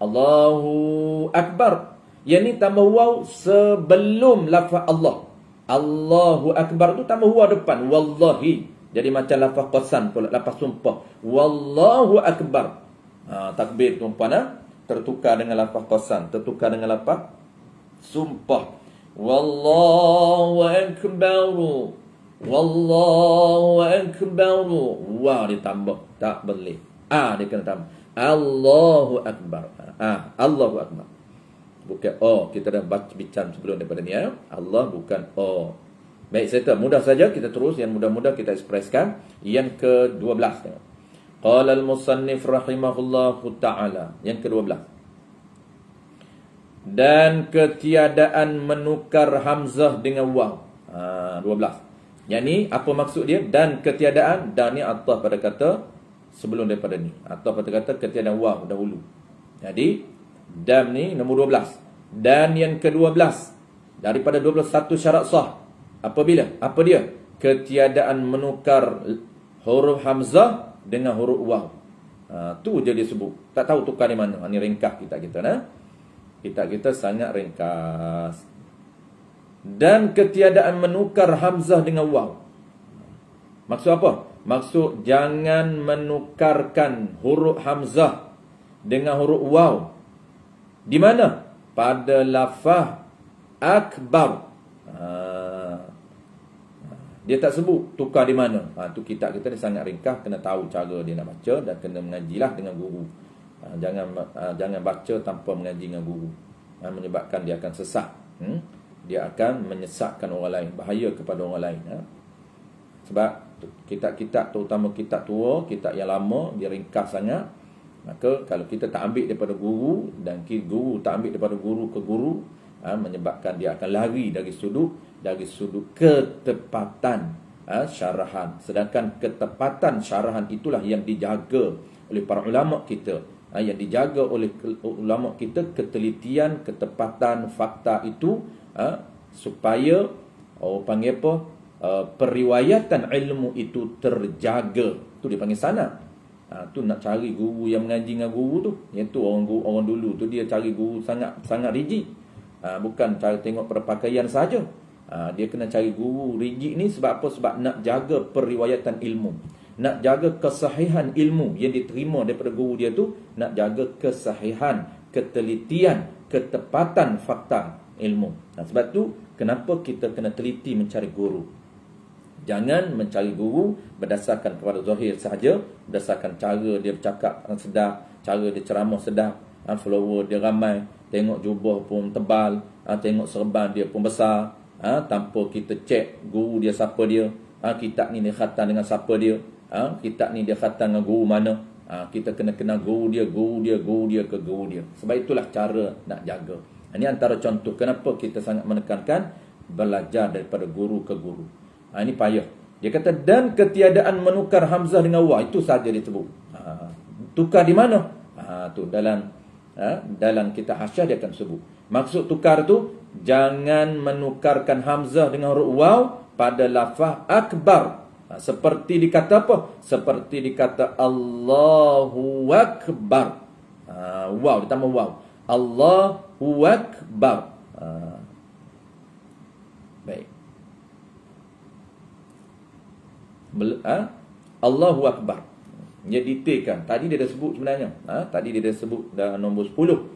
Allahu Akbar. Yang ni tambah waw sebelum lafaz Allah. Allahu Akbar tu tambah waw depan. Wallahi. Jadi macam lafaz qasam pula, lafaz sumpah. Wallahu Akbar. Takbir tuan-puan, tertukar dengan lafaz qasam, tertukar dengan lafaz sumpah. Wallahu Akbar. Wallahu Akbar. Wah ditambah, tak boleh. Dia kena tambah. Allahu Akbar. Allahu Akbar. Bukan kita dah baca bincang sebelum daripada ni ya. Allah bukan Baik, saya mudah saja kita terus, yang mudah-mudah kita ekspreskan. Yang ke-12 tengok. Qala al-musannif rahimahullahu ta'ala. Yang ke-12. Dan ketiadaan menukar hamzah dengan waw. 12. Yang ni apa maksud dia? Dan ketiadaan, dan ni ataf pada kata sebelum daripada ni. Ataf pada kata ketiadaan waw dahulu. Jadi dam ni nombor 12. Dan yang ke-12 daripada 21 syarat sah. Apabila? Apa dia? Ketiadaan menukar huruf hamzah dengan huruf waw. Tu je dia sebut. Tak tahu tukar di mana. Ni ringkas kita nah. Kita sangat ringkas. Dan ketiadaan menukar hamzah dengan waw. Maksud apa? Maksud jangan menukarkan huruf hamzah dengan huruf waw. Di mana? Pada lafaz akbar. Dia tak sebut tukar di mana. Tu kita ni sangat ringkas, kena tahu cara dia nak baca dan kena mengajilah dengan guru. Jangan baca tanpa mengaji dengan guru. Menyebabkan dia akan sesat. Dia akan menyesatkan orang lain, bahaya kepada orang lain. Sebab kitab-kitab, terutama kitab tua, kitab yang lama, dia ringkas sangat. Maka kalau kita tak ambil daripada guru, dan guru tak ambil daripada guru ke guru, menyebabkan dia akan lari dari sudut ketepatan syarahan. Sedangkan ketepatan syarahan itulah yang dijaga oleh para ulama kita. Yang dijaga oleh ulama kita, ketelitian, ketepatan fakta itu, supaya panggil apa, periwayatan ilmu itu terjaga. Tu dia panggil sanad. Tu nak cari guru yang mengaji dengan guru tu. Yang tu orang dulu tu dia cari guru sangat rigid. Bukan cara tengok perpakaian saja. Dia kena cari guru rigid ni sebab apa? Sebab nak jaga periwayatan ilmu, nak jaga kesahihan ilmu yang diterima daripada guru dia tu, nak jaga kesahihan, ketelitian, ketepatan fakta ilmu. Sebab tu kenapa kita kena teliti mencari guru. Jangan mencari guru berdasarkan kepada zahir sahaja, berdasarkan cara dia bercakap sedap, cara dia ceramah sedap, follower dia ramai, tengok jubah pun tebal, tengok serban dia pun besar, tanpa kita cek guru dia siapa dia, kitab ni dia khatam dengan siapa dia, kitab ni dia khatam dengan guru mana. Kita kena kenal guru dia ke guru dia. Sebab itulah cara nak jaga. Ini antara contoh kenapa kita sangat menekankan belajar daripada guru ke guru. Ini payah. Dia kata dan ketiadaan menukar hamzah dengan waw, itu saja dia sebut. Tukar di mana? Tu dalam kitab Hasyiah dia akan sebut. Maksud tukar tu jangan menukarkan hamzah dengan huruf waw pada lafaz akbar. Seperti dikata apa? Seperti dikata Allahu Akbar. Waw ditambah waw. Allahu Akbar. Baik. Allahu Akbar. Dia detailkan. Tadi dia dah sebut sebenarnya. Tadi dia dah sebut dah nombor 10.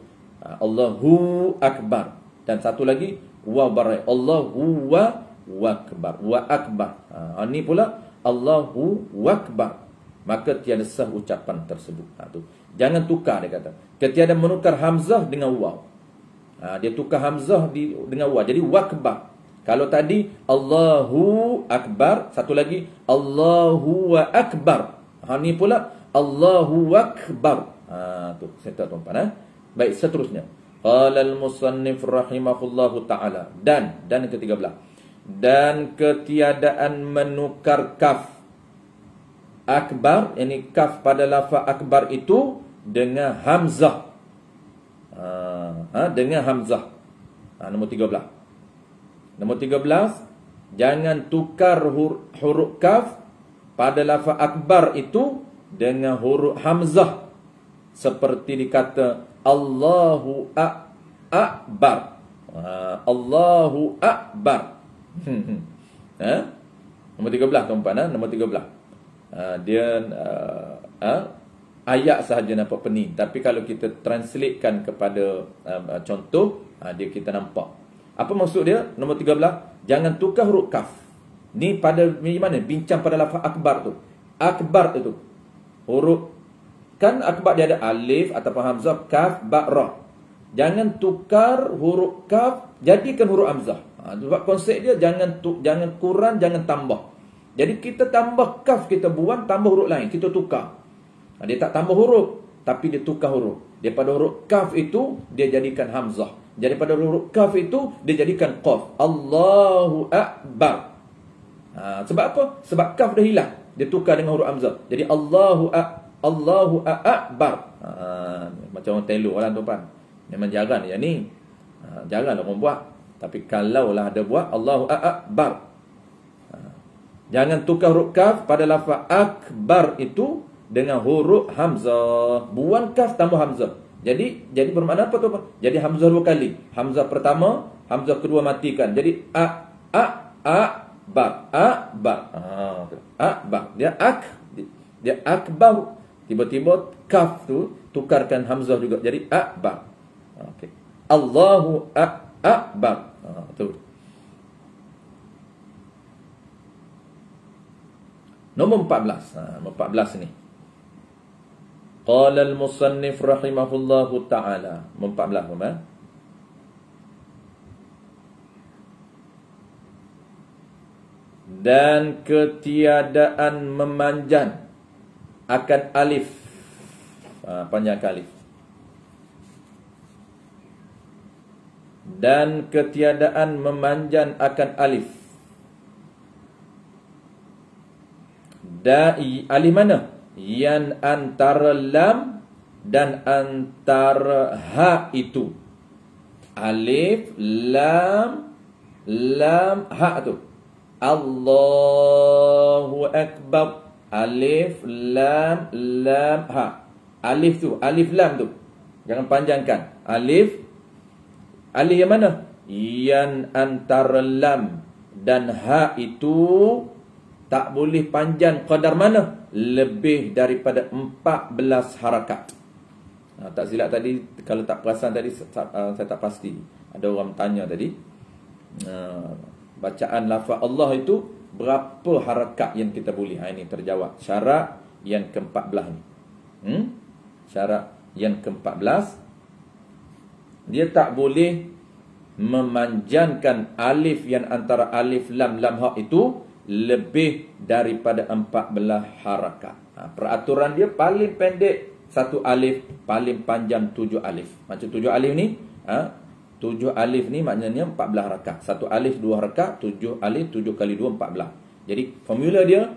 Allahu Akbar. Dan satu lagi waw barai. Allahu Akbar. Wa akbar. Ini pula Allahu Akbar. Maka tiada sah ucapan tersebut. Tu. Jangan tukar dia kata. Ketiada menukar hamzah dengan waw. Dia tukar hamzah dengan waw. Jadi wakbar. Kalau tadi Allahu Akbar, satu lagi Allahu Akbar. Ini pula Allahu Akbar. Tu saya tahu tuan-tuan. Baik, seterusnya. Qala al-musannif rahimahullahu ta'ala. Dan ke-13. Dan ketiadaan menukar kaf akbar, ini kaf pada lafaz akbar itu dengan hamzah. Dengan hamzah. Nombor 13. Nombor 13, jangan tukar huruf kaf pada lafaz akbar itu dengan huruf hamzah. Seperti dikata Allahu akbar. Allahu akbar. Nombor 13 tuan-tuan, nombor 13. Dia ayat sahaja nampak pening, tapi kalau kita translatekan kepada contoh, dia kita nampak. Apa maksud dia? Nombor 13, jangan tukar huruf kaf. Ni pada mana? Bincang pada lafaz akbar tu. Akbar itu huruf, kan akbar dia ada alif ataupun hamzah, kaf, ba, ra. Jangan tukar huruf kaf jadikan huruf hamzah. Sebab konsep dia jangan kurang, jangan tambah. Jadi kita tambah kaf, kita buang, tambah huruf lain, kita tukar. Dia tak tambah huruf, tapi dia tukar huruf. Daripada huruf kaf itu dia jadikan hamzah. Daripada huruf kaf itu dia jadikan qaf. Allahu akbar. Sebab apa? Sebab kaf dah hilang, dia tukar dengan huruf hamzah. Jadi Allahu akbar. Macam orang telur lah tuan-tuan. Memang jarang yang ni. Jarang orang buat. Tapi kalau lah ada buat, Allahu akbar. Jangan tukar huruf kaf pada lafaz akbar itu dengan huruf hamzah. Buang kaf tambah hamzah. Jadi bermakna apa tu? Jadi hamzah dua kali. Hamzah pertama, hamzah kedua matikan. Jadi akbar. Akbar. Dia akbar. Tiba-tiba kaf tu tukarkan hamzah juga jadi akbar. Okey. Allahu akbar. Tu. Nombor 14. Nombor 14 ni. Qala al-musannif rahimahullahu ta'ala. Nombor 14 dan ketiadaan memanjang akan alif. Panjang alif. Dan ketiadaan memanjang akan alif. Alif mana? Yang antara lam dan antara ha itu. Alif, lam, ha tu. Allahu akbar. Alif, lam, ha. Alif tu, alif lam tu. Jangan panjangkan. Alif yang mana? Yang antara lam dan ha itu tak boleh panjang qadar mana? Lebih daripada 14 harakat. Tak silap tadi, kalau tak perasan tadi, saya tak pasti. Ada orang tanya tadi, bacaan lafaz Allah itu berapa harakat yang kita boleh? Ini terjawab. Syarat yang ke-14 ni. Syarat yang ke-14, dia tak boleh memanjangkan alif yang antara alif lam ha itu lebih daripada 14 harakat. Peraturan dia paling pendek 1 alif, paling panjang 7 alif. Macam 7 alif ni, 7 alif ni maknanya 14 harakat. 1 alif 2 harakat, 7 alif 7 kali 2 14. Jadi formula dia,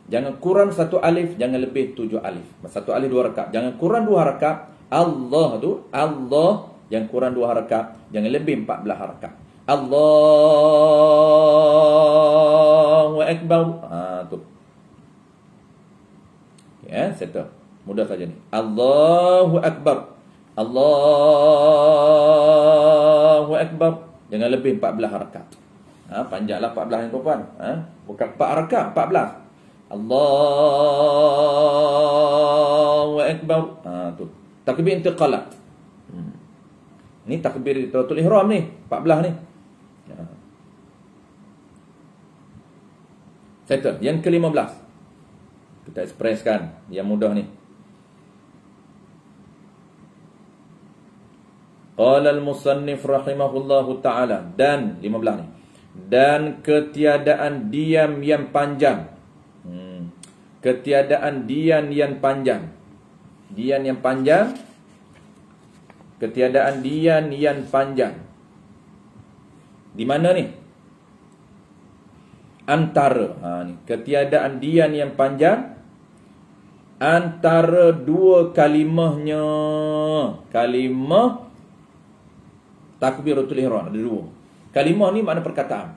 jangan kurang 1 alif, jangan lebih 7 alif. 1 alif 2 harakat, jangan kurang 2 harakat. Allah tu, Allah yang kurang 2 harakat, jangan lebih 14 harakat. Allahu akbar. Tu. Ya, settle. Mudah saja ni. Allahu akbar. Allahu akbar. Jangan lebih 14 harakat. Panjanglah 14 ni tuan-tuan. Bukan 4 harakat, 14. Allahu akbar. Tu. Takbir intiqalat. Ni takbir takbiratul ihram ni, 14 ni. Settle. Yang ke-15. Kita ekspreskan yang mudah ni. Qala al-musannif rahimahullahu ta'ala. Dan 15 ni. Dan ketiadaan diam yang panjang. Ketiadaan diam yang panjang. Diam yang panjang. Ketiadaan diam yang panjang. Di mana ni? Antara. Ni. Ketiadaan diam yang panjang antara dua kalimahnya. Kalimah takbiratul ihram. Ada dua. Kalimah ni makna perkataan.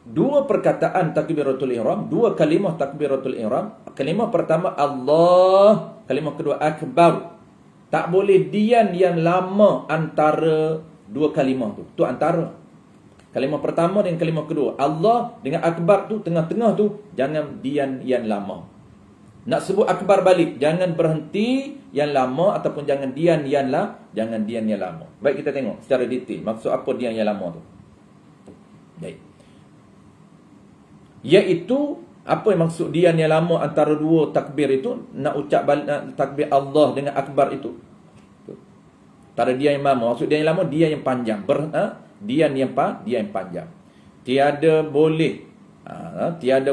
Dua perkataan takbiratul ihram, dua kalimah takbiratul ihram. Kalimah pertama Allah, kalimah kedua akbar. Tak boleh dian yang lama antara dua kalimah tu. Tu antara kalimah pertama dengan kalimah kedua. Allah dengan akbar tu tengah-tengah tu, jangan dian yang lama. Nak sebut akbar balik, jangan berhenti yang lama ataupun jangan dian yang lama. Baik, kita tengok secara detail maksud apa dian yang lama tu. Baik. Iaitu apa yang maksud dian yang lama antara dua takbir itu? Nak ucap balik takbir Allah dengan akbar itu. Antara dian yang lama, maksud dian yang lama dia yang panjang. Dian yang panjang. Tiada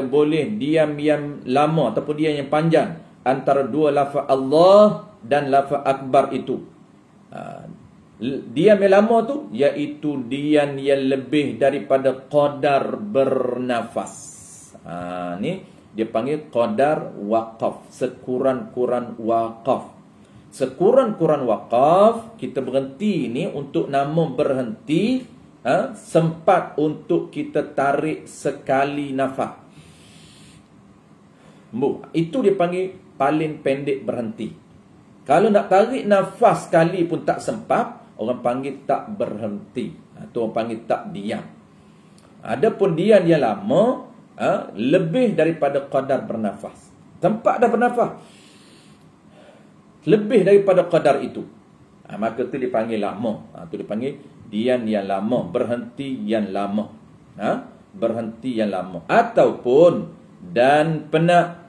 boleh diam yang lama ataupun diam yang panjang antara dua lafaz Allah dan lafaz akbar itu. Diam yang lama tu iaitu diam yang lebih daripada qadar bernafas. Ni dia panggil qadar waqaf, sekurang-kurang waqaf. Sekurang-kurang waqaf, kita berhenti ni untuk nama berhenti. Sempat untuk kita tarik sekali nafas. Itu dia panggil paling pendek berhenti. Kalau nak tarik nafas sekali pun tak sempat, orang panggil tak berhenti. Itu orang panggil tak diam. Adapun diam yang lama, lebih daripada qadar bernafas. Tempat dah bernafas, lebih daripada qadar itu, maka tu dipanggil lama. Itu dipanggil dian yang lama, berhenti yang lama. Berhenti yang lama. Ataupun dan penat.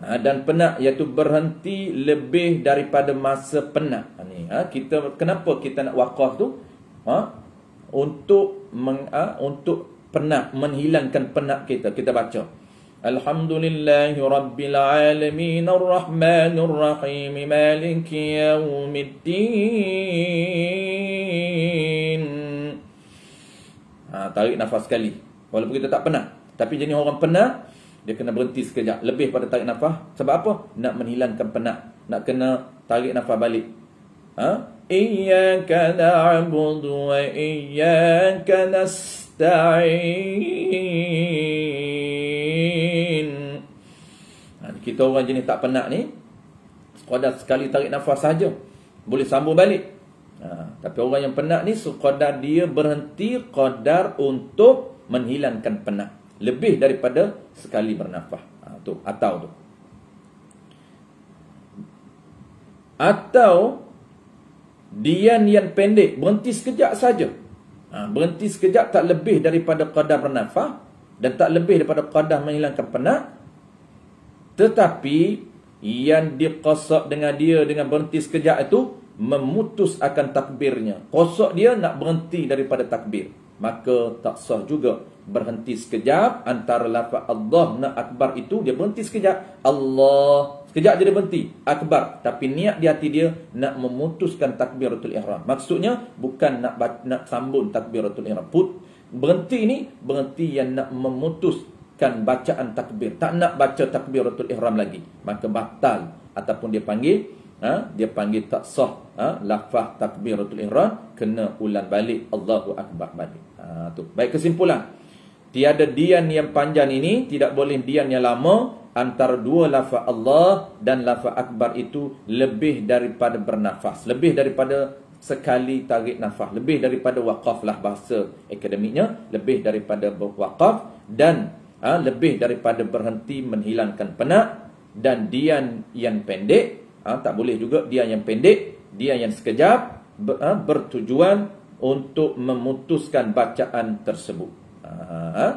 Dan penat iaitu berhenti lebih daripada masa penat. Kenapa kita nak waqaf tu? Untuk penat, menghilangkan penat kita. Kita baca Alhamdulillahi Rabbil Alamin Ar-Rahmanir Rahim Maliki Yawmiddin. Tarik nafas sekali. Walaupun kita tak penat, tapi jenis orang penat, dia kena berhenti sekejap, lebih pada tarik nafas. Sebab apa? Nak menghilangkan penat. Nak kena tarik nafas balik. Iyyaka na'budu wa iyyaka nasta'in. Kita orang jenis tak penat ni, sekadar sekali tarik nafas saja boleh sambung balik. Tapi orang yang penat ni sekadar dia berhenti qadar untuk menghilangkan penat, lebih daripada sekali bernafas. Atau dian yang pendek, berhenti sekejap saja. Berhenti sekejap, tak lebih daripada qadar bernafas dan tak lebih daripada qadar menghilangkan penat. Tetapi yang diqasad dengan dia dengan berhenti sekejap itu memutus akan takbirnya. Qasad dia nak berhenti daripada takbir, maka tak sah juga berhenti sekejap antara lafaz Allah dan akbar itu. Dia berhenti sekejap, Allah, sekejap je dia berhenti, akbar, tapi niat di hati dia nak memutuskan takbiratul ihram. Maksudnya bukan nak sambung takbiratul ihram. Berhenti ni berhenti yang nak memutuskan bacaan takbir, tak nak baca takbiratul ihram lagi, maka batal ataupun dia panggil tak sah. Lafaz takbiratul ihram kena ulang balik, Allahu akbar balik. Tu. Baik, kesimpulan, tiada dian yang panjang ini, tidak boleh dian yang lama antara dua lafaz Allah dan lafaz akbar itu lebih daripada bernafas, lebih daripada sekali tarik nafas, lebih daripada waqaf lah bahasa akademiknya, lebih daripada waqaf, dan lebih daripada berhenti menghilangkan penat. Dan dian yang pendek, tak boleh juga dian yang pendek, dian yang sekejap, bertujuan untuk memutuskan bacaan tersebut.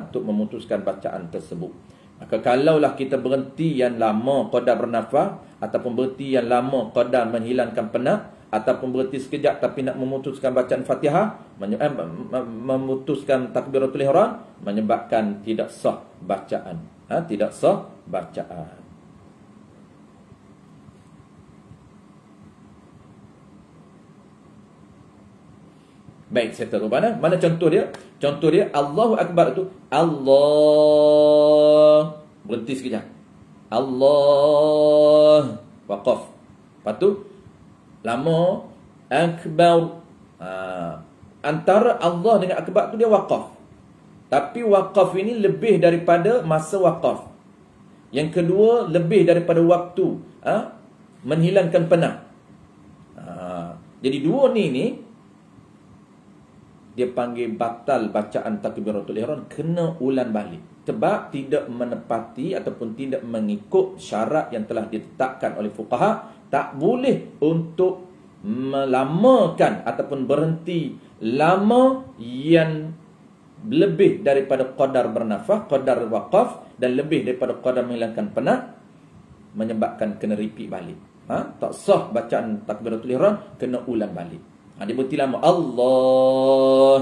Untuk memutuskan bacaan tersebut. Maka kalaulah kita berhenti yang lama qadar bernafas, ataupun berhenti yang lama qadar menghilangkan penat, ataupun berhenti sekejap tapi nak memutuskan bacaan Fatihah, memutuskan takbiratul ihram, menyebabkan tidak sah bacaan. Tidak sah bacaan. Baik, saya tahu mana contoh dia? Contoh dia Allahu akbar itu Allah, berhenti sekejap, Allah, waqaf. Lepas tu lama akbar. Antara Allah dengan akbar tu dia waqaf. Tapi waqaf ini lebih daripada masa waqaf. Yang kedua, lebih daripada waktu menghilangkan penat. Jadi dua ni dia panggil batal bacaan takbiratul ihram, kena ulang balik. Sebab tidak menepati ataupun tidak mengikut syarat yang telah ditetapkan oleh fuqaha. Tak boleh untuk melamakan ataupun berhenti lama yang lebih daripada qadar bernafas, qadar waqaf, dan lebih daripada qadar menghilangkan penat, menyebabkan kena repeat balik. Tak sah bacaan takbiratul ihram, kena ulang balik. Dia berhenti lama, Allah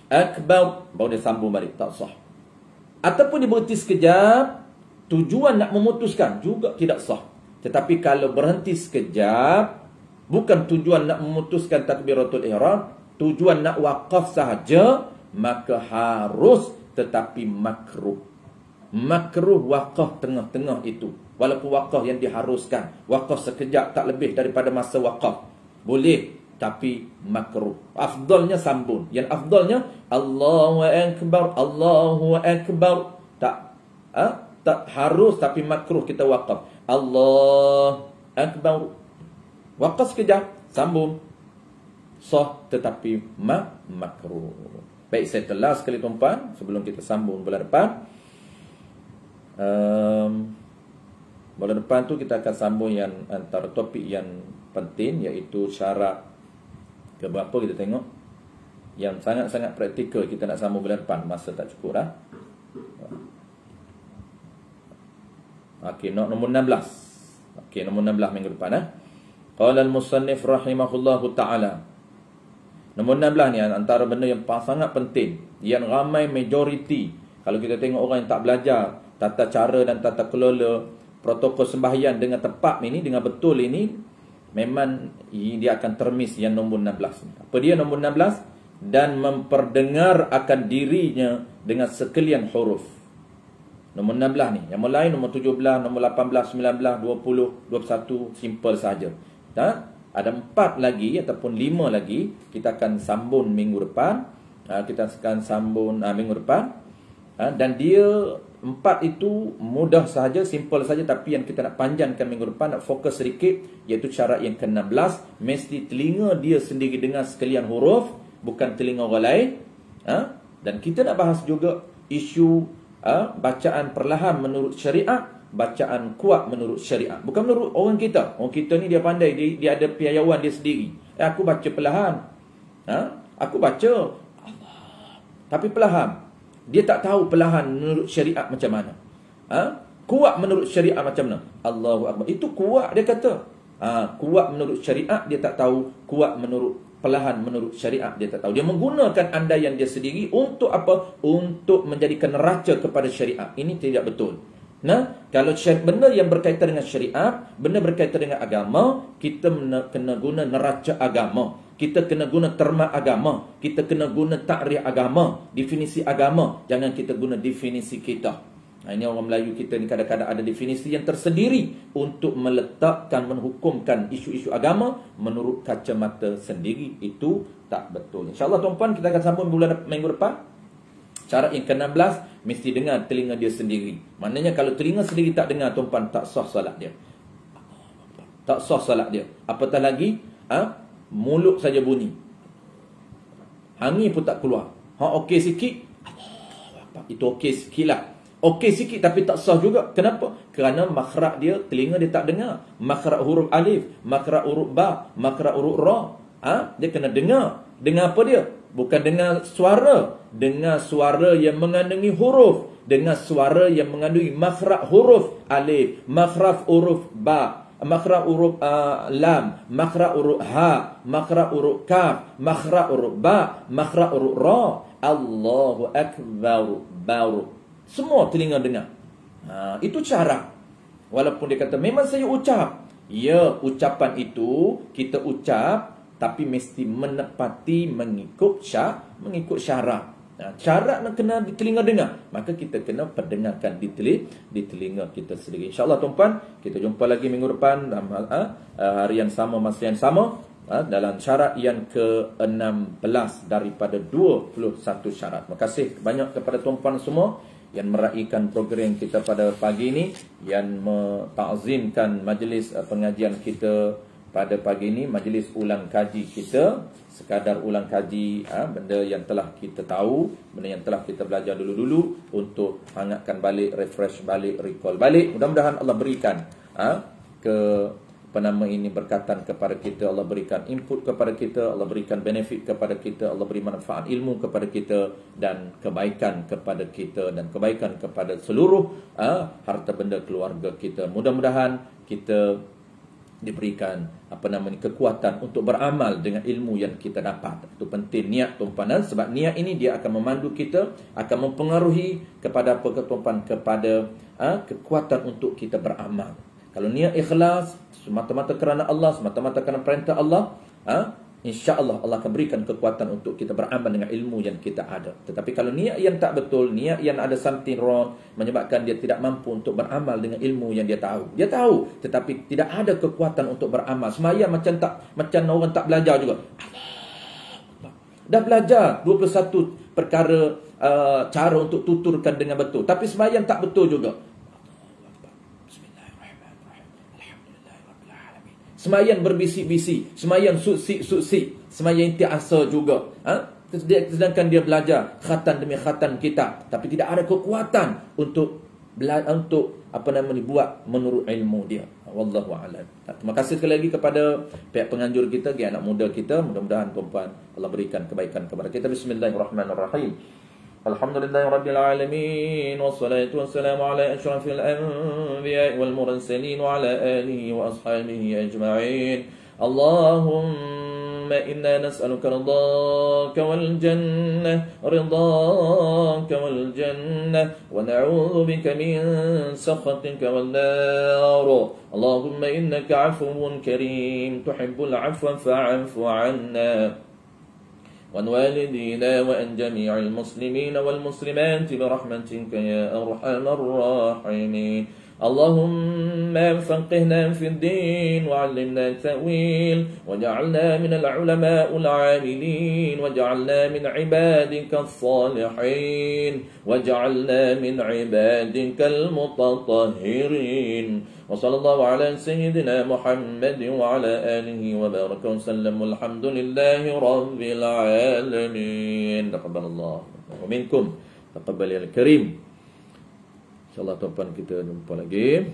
Akbar, baru dia sambung balik, tak sah. Ataupun dia berhenti sekejap, tujuan nak memutuskan, juga tidak sah. Tetapi kalau berhenti sekejap, bukan tujuan nak memutuskan takbiratul ihram, tujuan nak waqaf sahaja, maka harus, tetapi makruh. Makruh waqaf tengah-tengah itu. Walaupun waqaf yang diharuskan, waqaf sekejap tak lebih daripada masa waqaf, boleh, tapi makruh. Afdalnya sambung. Yang afdalnya Allahu Akbar, Allahu Akbar. Tak harus, tapi makruh kita waqaf. Allah Akbar. Waqaf sekejap, sambung. Sah, tetapi makruh. Baik, saya telah sekali tuan-puan sebelum kita sambung bulan depan. Bulan depan tu kita akan sambung yang antara topik yang penting, iaitu syarat keberapa kita tengok, yang sangat-sangat praktikal. Kita nak sambung bulan depan, masa tak cukup dah. Okey, nombor 16. Okey, nombor 16 minggu depan. Qala al-musannif rahimahullahu ta'ala. Nombor 16 ni antara benda yang sangat penting, yang ramai majoriti. Kalau kita tengok orang yang tak belajar tata cara dan tata kelola protokol sembahyang dengan tepat ini, dengan betul ini, memang dia akan termis yang nombor 16 ni. Apa dia nombor 16? Dan memperdengar akan dirinya dengan sekalian huruf. Nombor 16 ni. Yang lain nombor 17, nombor 18, 19, 20, 21, simple saja. Ada 4 lagi ataupun 5 lagi kita akan sambung minggu depan. Kita akan sambung minggu depan. Dan dia 4 itu mudah sahaja, simple saja, tapi yang kita nak panjangkan minggu depan, nak fokus sedikit, iaitu syarat yang ke-16. Mesti telinga dia sendiri dengar sekalian huruf, bukan telinga orang lain. Dan kita nak bahas juga isu bacaan perlahan menurut syariat, bacaan kuat menurut syariat, bukan menurut orang kita. Orang kita ni dia pandai, dia ada piawaian dia sendiri. Aku baca perlahan, aku baca Allah, tapi perlahan. Dia tak tahu perlahan menurut syariat macam mana. Kuat menurut syariat macam mana? Allahu Akbar. Itu kuat, dia kata. Kuat menurut syariat, dia tak tahu. Kuat menurut perlahan menurut syariat, dia tak tahu. Dia menggunakan andaian dia sendiri untuk apa? Untuk menjadikan neraca kepada syariat. Ini tidak betul. Kalau benda yang berkaitan dengan syariat, benda berkaitan dengan agama, kita kena guna neraca agama. Kita kena guna terma agama. Kita kena guna takrif agama, definisi agama. Jangan kita guna definisi kita. Ini orang Melayu kita ni kadang-kadang ada definisi yang tersendiri untuk meletakkan, menghukumkan isu-isu agama menurut kacamata sendiri. Itu tak betul. InsyaAllah tuan-puan, kita akan sambung minggu depan. Syarat yang ke-16, mesti dengar telinga dia sendiri. Maknanya kalau telinga sendiri tak dengar, tuan-puan, tak sah salat dia. Tak sah salat dia. Apatah lagi, mulut saja bunyi, angin pun tak keluar. Okey sikit, itu okey sikit lah. Okey sikit tapi tak sah juga. Kenapa? Kerana makhraj dia, telinga dia tak dengar. Makhraj huruf alif, makhraj huruf ba, makhraj huruf ra. Dia kena dengar. Dengar apa dia? Bukan dengar suara. Dengar suara yang mengandungi huruf. Dengar suara yang mengandungi makhraj huruf alif, makhraj huruf ba, makhraj huruf lam, makhraj huruf ha, makhraj huruf kaf, makhraj huruf ba, makhraj huruf ra. Allahu Akbar, baru semua telinga dengar. Itu cara. Walaupun dia kata memang saya ucap, ya, ucapan itu kita ucap, tapi mesti menepati mengikut syarat. Syarat nak kena di telinga dengar, maka kita kena perdengarkan di telinga kita sendiri. InsyaAllah tuan-puan, kita jumpa lagi minggu depan hari yang sama, masa yang sama, dalam syarat yang ke-16 daripada 21 syarat. Terima kasih banyak kepada tuan-puan semua yang meraihkan program kita pada pagi ini, yang mentakzimkan majlis pengajian kita pada pagi ini majlis ulang kaji kita, sekadar ulang kaji benda yang telah kita tahu, benda yang telah kita belajar dulu-dulu, untuk hangatkan balik, refresh balik, recall balik. Mudah-mudahan Allah berikan berkatan kepada kita, Allah berikan input kepada kita, Allah berikan benefit kepada kita, Allah beri manfaat ilmu kepada kita, dan kebaikan kepada kita, dan kebaikan kepada seluruh harta benda keluarga kita. Mudah-mudahan kita diberikan kekuatan untuk beramal dengan ilmu yang kita dapat. Itu penting niat, tuan-tuan, sebab niat ini dia akan memandu kita, akan mempengaruhi kepada kepada kekuatan untuk kita beramal. Kalau niat ikhlas, semata-mata kerana Allah, semata-mata kerana perintah Allah, insya-Allah Allah akan berikan kekuatan untuk kita beramal dengan ilmu yang kita ada. Tetapi kalau niat yang tak betul, niat yang ada something wrong, menyebabkan dia tidak mampu untuk beramal dengan ilmu yang dia tahu. Dia tahu, tetapi tidak ada kekuatan untuk beramal. Sembahyang macam orang tak belajar juga. Dah belajar 21 perkara cara untuk tuturkan dengan betul, tapi sembahyang tak betul juga. Semayang berbisik-bisik, semayang suksik, semayang tiasa juga. Sedangkan dia belajar khatan demi khatan kitab, tapi tidak ada kekuatan untuk buat menurut ilmu dia. Wallahu a'lam. Terima kasih sekali lagi kepada pihak penganjur kita, anak muda kita. Mudah-mudahan tuan-tuan Allah berikan kebaikan kepada kita. Bismillahirrahmanirrahim. Alhamdulillahirabbil alamin, wassalatu wassalamu ala asyrafil anbiya'i wal mursalin wa ala alihi wa ashabihi ajma'in. Allahumma inna nas'aluka ridhaka wal jannah, ridhaka wal jannah, wa na'udzu bika min sakhatika wan nar. Allahumma innaka 'afuwwun karim, tuhibbul 'afwa fa'fu 'anna. وعن والدينا وعن جميع المسلمين والمسلمات برحمتك يا أرحم الراحمين. اللهم فقهنا في الدين وعلمنا التأويل وجعلنا من العلماء العاملين وجعلنا من عبادك الصالحين وجعلنا من عبادك المتطهرين. وصلى الله على سيدنا محمد وعلى آله وبارك وسلم والحمد لله رب العالمين. تقبل الله ومنكم تقبل يا الكريم. InsyaAllah tuan-tuan kita jumpa lagi.